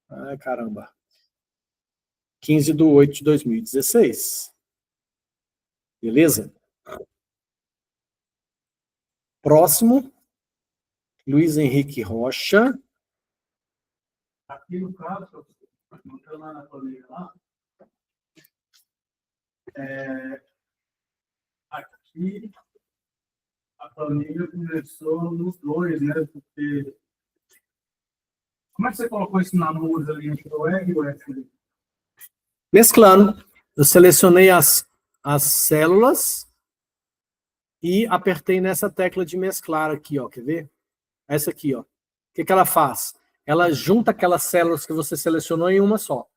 Ai, caramba. 15/8/2016. Beleza? Próximo. Luiz Henrique Rocha. Aqui no caso, mostrando lá na planilha lá, aqui a planilha começou nos 2, né? Porque como é que você colocou esse namoro ali entre o R e o F? Mesclando. Eu selecionei as as células e apertei nessa tecla de mesclar aqui, ó, quer ver? Essa aqui, ó. O que que ela faz? Ela junta aquelas células que você selecionou em uma só.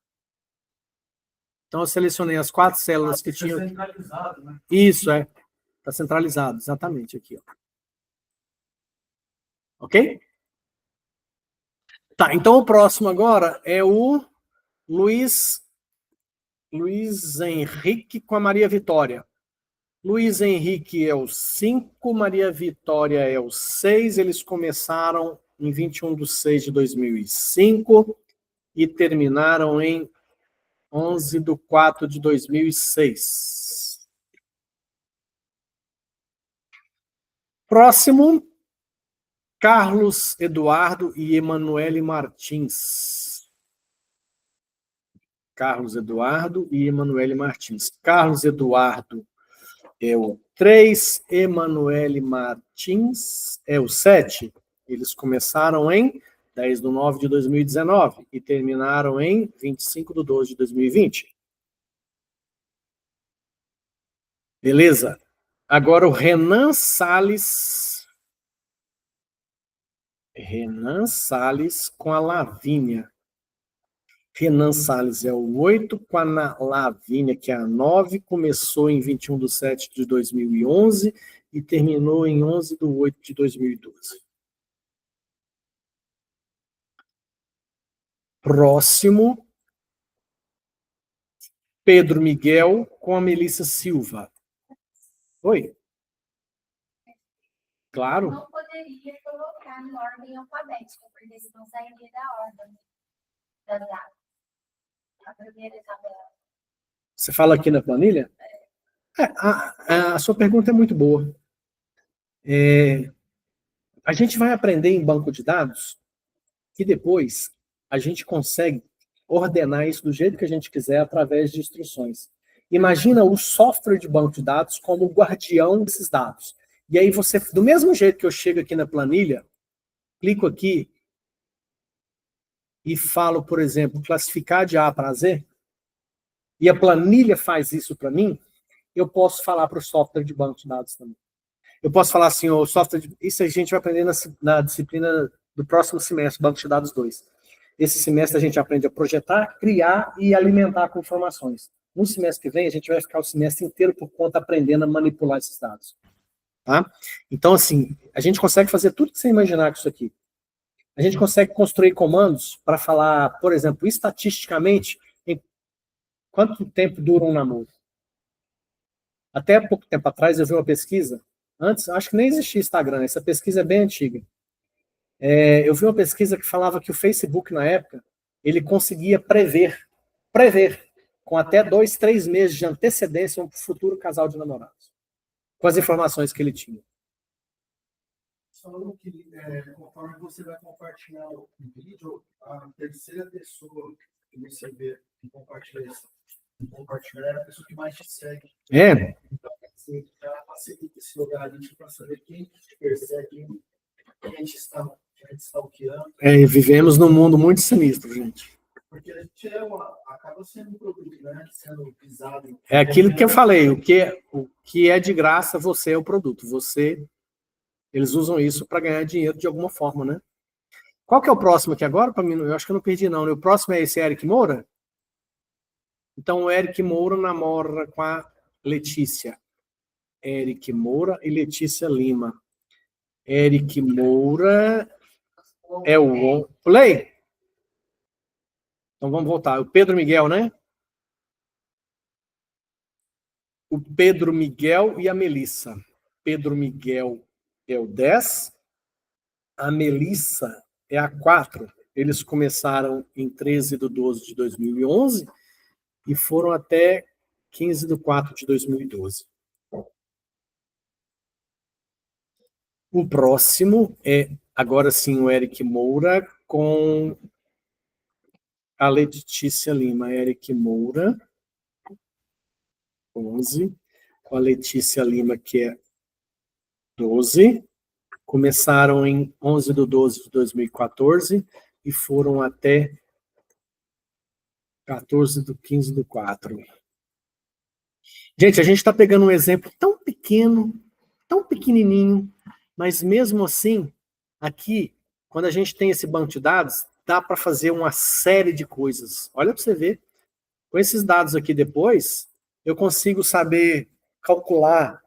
Então eu selecionei as 4 células que tinham... Centralizado, né? Isso, é. Está centralizado, exatamente aqui, ó. Ok? Tá, então o próximo agora é o Luiz Henrique com a Maria Vitória. Luiz Henrique é o 5, Maria Vitória é o 6. Eles começaram em 21/6/2005 e terminaram em 11/4/2006. Próximo, Carlos Eduardo e Emanuele Martins. Carlos Eduardo e Emanuele Martins. Carlos Eduardo é o 3, Emanuele Martins é o 7. Eles começaram em 10/9/2019 e terminaram em 25/12/2020. Beleza? Agora o Renan Salles com a Lavínia. Renan Salles é o 8, com a Lavínia, que é a 9, começou em 21/7/2011 e terminou em 11/8/2012. Próximo, Pedro Miguel com a Melissa Silva. Oi? Claro. Não poderia colocar em ordem alfabética, porque senão sairia da ordem das datas. A primeira tabela. Você fala aqui na planilha? A sua pergunta é muito boa. A gente vai aprender em banco de dados e depois a gente consegue ordenar isso do jeito que a gente quiser através de instruções. Imagina o software de banco de dados como o guardião desses dados. E aí você, do mesmo jeito que eu chego aqui na planilha, clico aqui e falo, por exemplo, classificar de A para Z, e a planilha faz isso para mim, eu posso falar para o software de banco de dados também. Eu posso falar assim, o software isso a gente vai aprender na disciplina do próximo semestre, Banco de Dados 2. Esse semestre a gente aprende a projetar, criar e alimentar com informações. No semestre que vem, a gente vai ficar o semestre inteiro por conta aprendendo a manipular esses dados. Tá? Então, assim, a gente consegue fazer tudo que você imaginar com isso aqui. A gente consegue construir comandos para falar, por exemplo, estatisticamente, em quanto tempo dura um namoro. Até pouco tempo atrás eu vi uma pesquisa, antes, acho que nem existia Instagram, essa pesquisa é bem antiga. Eu vi uma pesquisa que falava que o Facebook, na época, ele conseguia prever, com até 2, 3 meses de antecedência, um futuro casal de namorados, com as informações que ele tinha. Falando que conforme você vai compartilhar o vídeo, a terceira pessoa que você vê que compartilhar é a pessoa que mais te segue. É. Então, assim, ela facilita esse algoritmo para saber quem te persegue, quem a gente está stalkeando. Vivemos num mundo muito sinistro, gente. Porque a gente acaba sendo um produto, né? Sendo pisado. É aquilo que eu falei, o que é de graça, você é o produto. Eles usam isso para ganhar dinheiro de alguma forma, né? Qual que é o próximo aqui agora? Eu acho que eu não perdi, não. O próximo é esse Eric Moura? Então, o Eric Moura namora com a Letícia. Eric Moura e Letícia Lima. Eric Moura é o... Play? Então, vamos voltar. O Pedro Miguel, né? O Pedro Miguel e a Melissa. Pedro Miguel é o 10. A Melissa é a 4. Eles começaram em 13/12/2011 e foram até 15/4/2012. O próximo é, agora sim, o Eric Moura com a Letícia Lima. Eric Moura, 11, com a Letícia Lima, que é 12. Começaram em 11/12/2014 e foram até 14/15/4. Gente, a gente está pegando um exemplo tão pequeno, tão pequenininho, mas mesmo assim, aqui, quando a gente tem esse banco de dados, dá para fazer uma série de coisas. Olha para você ver. Com esses dados aqui depois, eu consigo saber calcular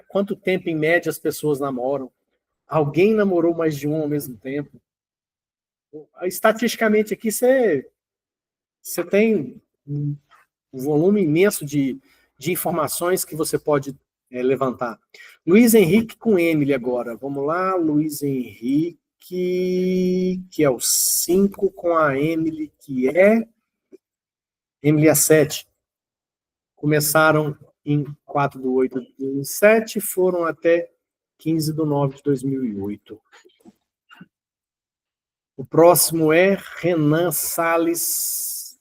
quanto tempo, em média, as pessoas namoram. Alguém namorou mais de um ao mesmo tempo. Estatisticamente aqui, você tem um volume imenso de informações que você pode levantar. Luiz Henrique com Emily agora. Vamos lá, Luiz Henrique, que é o 5, com a Emily, que é... Emily é 7. Começaram em 4/8 de 2007, foram até 15/9 de 2008. O próximo é Renan Salles.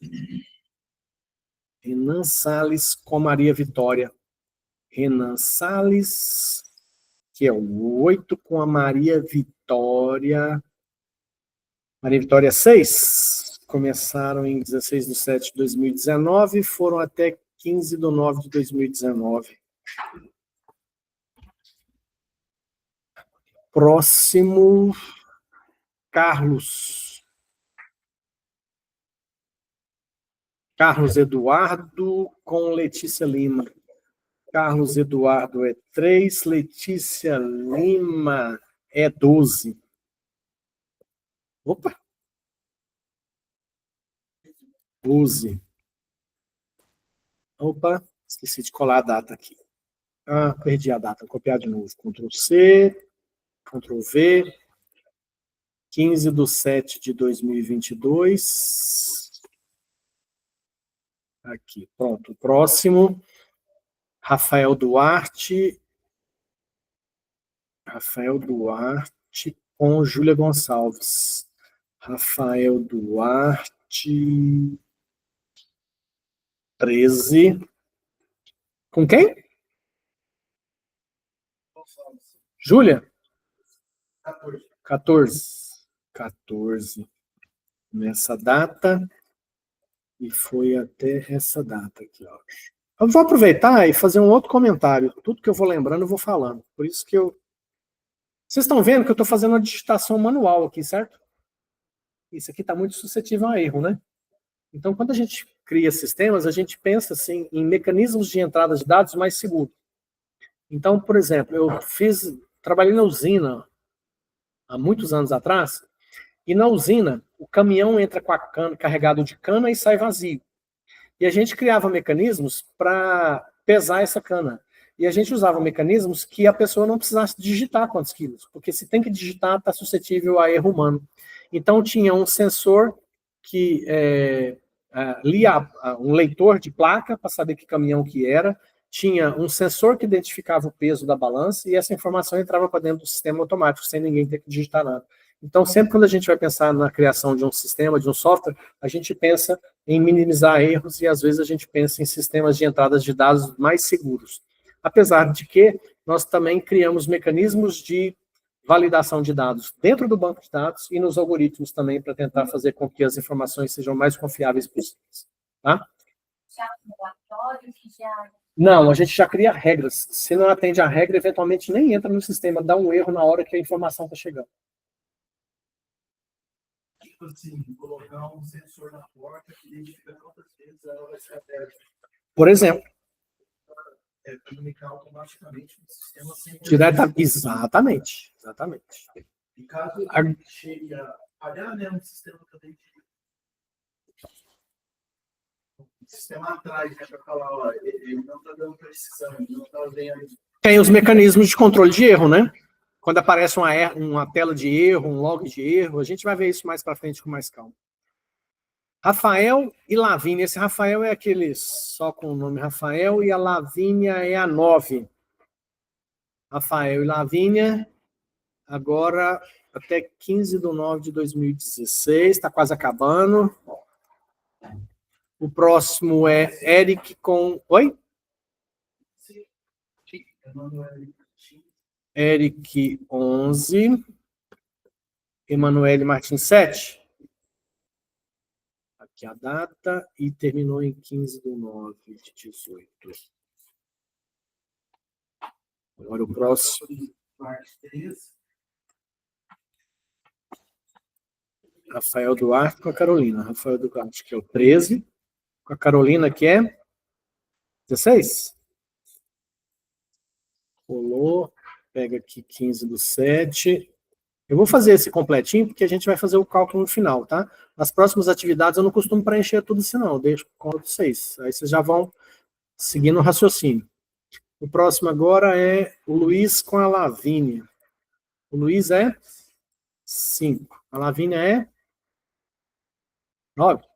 Renan Salles com Maria Vitória. Renan Salles, que é o 8, com a Maria Vitória. Maria Vitória 6. Começaram em 16/7 de 2019 e foram até 15/9 de 2019. Próximo, Carlos. Carlos Eduardo com Letícia Lima. Carlos Eduardo é 3, Letícia Lima é 12. Opa! 12. Opa, esqueci de colar a data aqui. Ah, perdi a data, vou copiar de novo. Ctrl C, Ctrl V. 15/7 de 2022. Aqui, pronto. O próximo, Rafael Duarte. Rafael Duarte com Júlia Gonçalves. Rafael Duarte, 13. Com quem? Júlia? 14. Nessa data. E foi até essa data aqui, ó. Eu vou aproveitar e fazer um outro comentário. Tudo que eu vou lembrando, eu vou falando. Por isso que eu... Vocês estão vendo que eu estou fazendo uma digitação manual aqui, certo? Isso aqui está muito suscetível a erro, né? Então, quando a gente cria sistemas, a gente pensa assim, em mecanismos de entrada de dados mais seguros. Então, por exemplo, trabalhei na usina há muitos anos atrás, e na usina, o caminhão entra com a cana, carregado de cana e sai vazio. E a gente criava mecanismos para pesar essa cana. E a gente usava mecanismos que a pessoa não precisasse digitar quantos quilos, porque se tem que digitar, está suscetível a erro humano. Então, tinha um sensor que lia um leitor de placa para saber que caminhão que era, tinha um sensor que identificava o peso da balança e essa informação entrava para dentro do sistema automático, sem ninguém ter que digitar nada. Então, sempre quando a gente vai pensar na criação de um sistema, de um software, a gente pensa em minimizar erros e, às vezes, a gente pensa em sistemas de entradas de dados mais seguros. Apesar de que nós também criamos mecanismos de validação de dados dentro do banco de dados e nos algoritmos também para tentar fazer com que as informações sejam mais confiáveis possíveis. Tá? Não, a gente já cria regras. Se não atende a regra, eventualmente nem entra no sistema, dá um erro na hora que a informação está chegando. Tipo assim, colocar um sensor na porta que identifica quantas vezes ela vai ser aberta. Por exemplo. Comunicar automaticamente no sistema sem... Exatamente. E caso chegue a falhar, né, um sistema também o sistema atrás, né, para falar, ó, ele não está dando precisão, ele não está vendo. Tem os mecanismos de controle de erro, né? Quando aparece uma tela de erro, um log de erro, a gente vai ver isso mais para frente com mais calma. Rafael e Lavínia. Esse Rafael é aquele só com o nome Rafael e a Lavínia é a 9. Rafael e Lavínia, agora até 15/9 de 2016, está quase acabando. O próximo é Eric com... Oi? Eric 11. Emanuele Martins 7. Aqui a data e terminou em 15/9/18. Agora o próximo. Parte 3. Rafael Duarte com a Carolina. Rafael Duarte, que é o 13. Com a Carolina, que é 16. Rolou. Pega aqui 15/7. Eu vou fazer esse completinho, porque a gente vai fazer o cálculo no final, tá? Nas próximas atividades eu não costumo preencher tudo isso, não. Eu deixo com vocês. Aí vocês já vão seguindo o raciocínio. O próximo agora é o Luiz com a Lavínia. O Luiz é 5. A Lavínia é 9.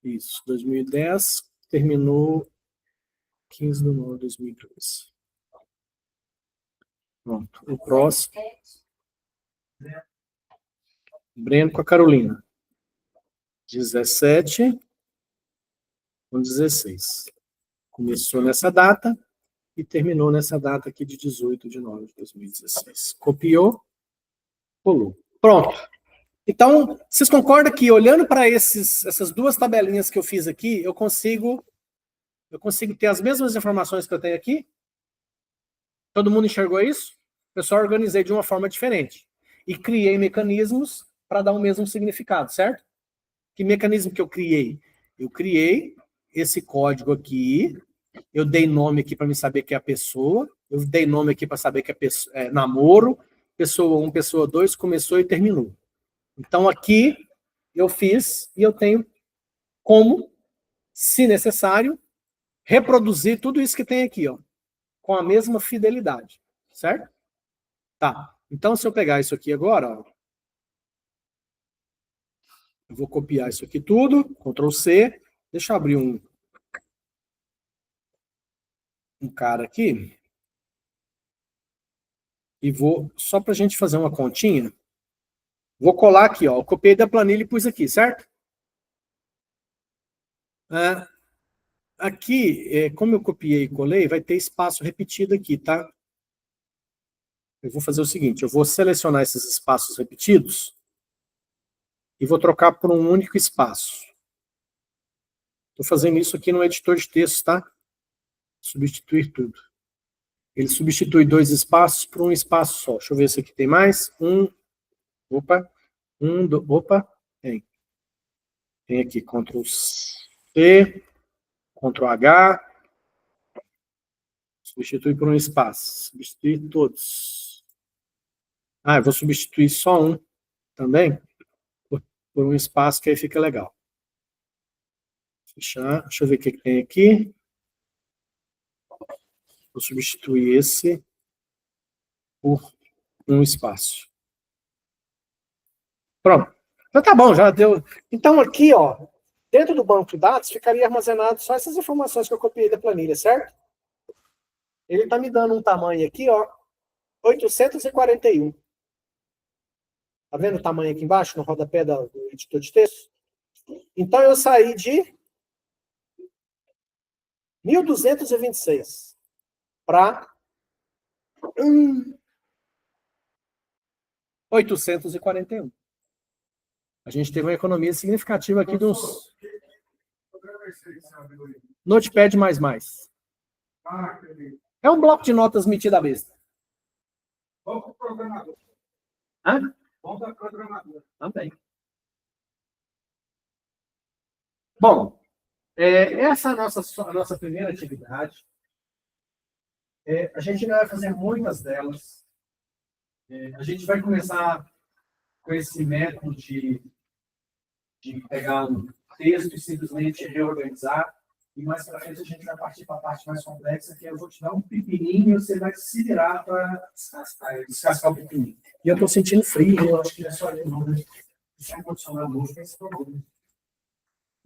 Isso, 2010. Terminou 15/9/2012. Pronto. O próximo. Breno com a Carolina. 17 com 16. Começou nessa data e terminou nessa data aqui de 18/9/2016. Copiou, colou. Pronto. Então, vocês concordam que olhando para essas duas tabelinhas que eu fiz aqui, eu consigo ter as mesmas informações que eu tenho aqui? Todo mundo enxergou isso? Eu só organizei de uma forma diferente. E criei mecanismos para dar o mesmo significado, certo? Que mecanismo que eu criei? Eu criei esse código aqui, eu dei nome aqui para me saber que é a pessoa, eu dei nome aqui para saber que é namoro, pessoa 1, pessoa 2, começou e terminou. Então aqui eu fiz e eu tenho como, se necessário, reproduzir tudo isso que tem aqui, ó, com a mesma fidelidade, certo? Tá. Então se eu pegar isso aqui agora, ó, eu vou copiar isso aqui tudo, Ctrl C, deixa eu abrir um cara aqui, e vou, só para a gente fazer uma continha, vou colar aqui, ó, eu copiei da planilha e pus aqui, certo? Aqui, como eu copiei e colei, vai ter espaço repetido aqui, tá? Eu vou fazer o seguinte, eu vou selecionar esses espaços repetidos e vou trocar por um único espaço. Estou fazendo isso aqui no editor de texto, tá? Substituir tudo. Ele substitui 2 espaços por um espaço só. Deixa eu ver se aqui tem mais. Tem aqui Ctrl C, Ctrl H, substitui por um espaço. Substituir todos. Eu vou substituir só um também, por um espaço, que aí fica legal. Fechar. Deixa eu ver o que tem aqui. Vou substituir esse por um espaço. Pronto. Então tá bom, já deu. Então aqui, ó, dentro do banco de dados, ficaria armazenado só essas informações que eu copiei da planilha, certo? Ele está me dando um tamanho aqui, ó, 841. Tá vendo o tamanho aqui embaixo, no rodapé do editor de texto? Então eu saí de 1226 para 841. A gente teve uma economia significativa aqui dos Notepad++. É um bloco de notas metido à besta. Vamos para o programador. Hã? Vamos para o programador. Também. Bom, essa é a nossa primeira atividade. A gente vai fazer muitas delas. A gente vai começar com esse método de pegar um texto e simplesmente reorganizar. E mais para frente a gente vai partir para a parte mais complexa, que eu vou te dar um pepininho e você vai se virar para descascar o pepininho. E eu estou sentindo frio, eu acho que não é só eu, não, né? Deixa eu condicionar novo, vai ser problema.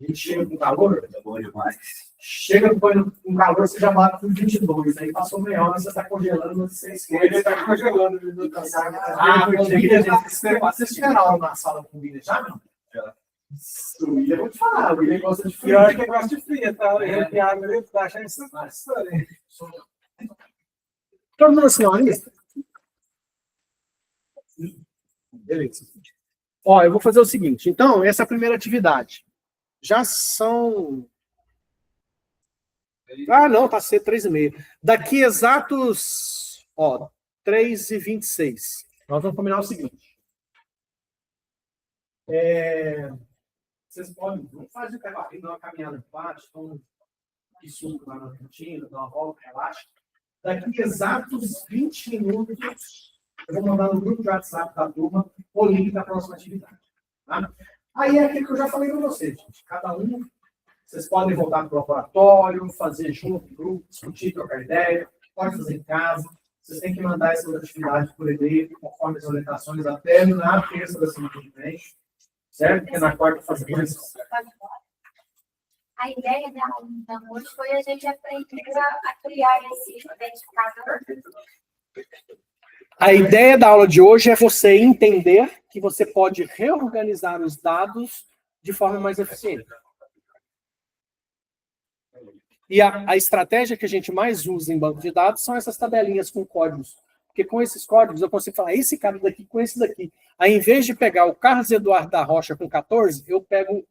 A gente chega com calor, É bom demais. chega com calor, você já bate com 22. Aí passou meia hora, você está congelando, você esquece. Ele está congelando. Vocês tiveram aula na sala com o William já, não? Já. O William, eu vou te falar, o William gosta de frio. Pior que eu gosto de fria, tá? Ele tem água, ele tá achando isso história. Todo mundo assim, olha isso. Beleza. Ó, eu vou fazer o seguinte. Então, essa é a primeira atividade. Já são... Ah, não, tá cedo, 3h30. Daqui exatos, ó, 3h26. Nós vamos combinar o seguinte. Vocês podem, vamos fazer o intervalo, dar uma caminhada no pátio, então, suco lá na cantina, dar uma volta, relaxa. Daqui exatos 20 minutos, eu vou mandar no grupo de WhatsApp da turma o link da próxima atividade. Tá? Aí é aquilo que eu já falei para vocês, gente. Cada um, vocês podem voltar para o laboratório, fazer junto, em grupo, discutir, trocar ideia, pode fazer em casa. Vocês têm que mandar essas atividades por e-mail, conforme as orientações, até na terça da semana que vem. Certo? Porque na quarta fazemos. A ideia da aula então, hoje foi a gente aprender a criar esse identificador. A ideia da aula de hoje é você entender que você pode reorganizar os dados de forma mais eficiente. E a estratégia que a gente mais usa em banco de dados são essas tabelinhas com códigos. Porque com esses códigos eu consigo falar esse cara daqui com esse daqui. Aí, em vez de pegar o Carlos Eduardo da Rocha com 14, eu pego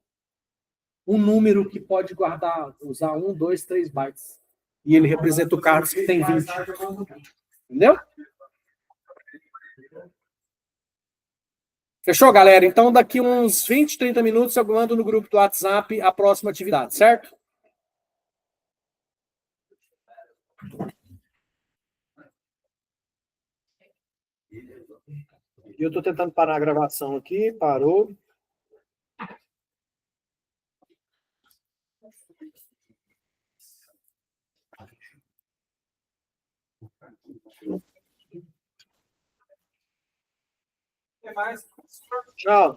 um número que pode guardar, usar 1, 2, 3 bytes. E ele representa o Carlos que tem 20. Entendeu? Fechou, galera? Então, daqui uns 20, 30 minutos eu mando no grupo do WhatsApp a próxima atividade, certo? Eu estou tentando parar a gravação aqui, parou. Tchau.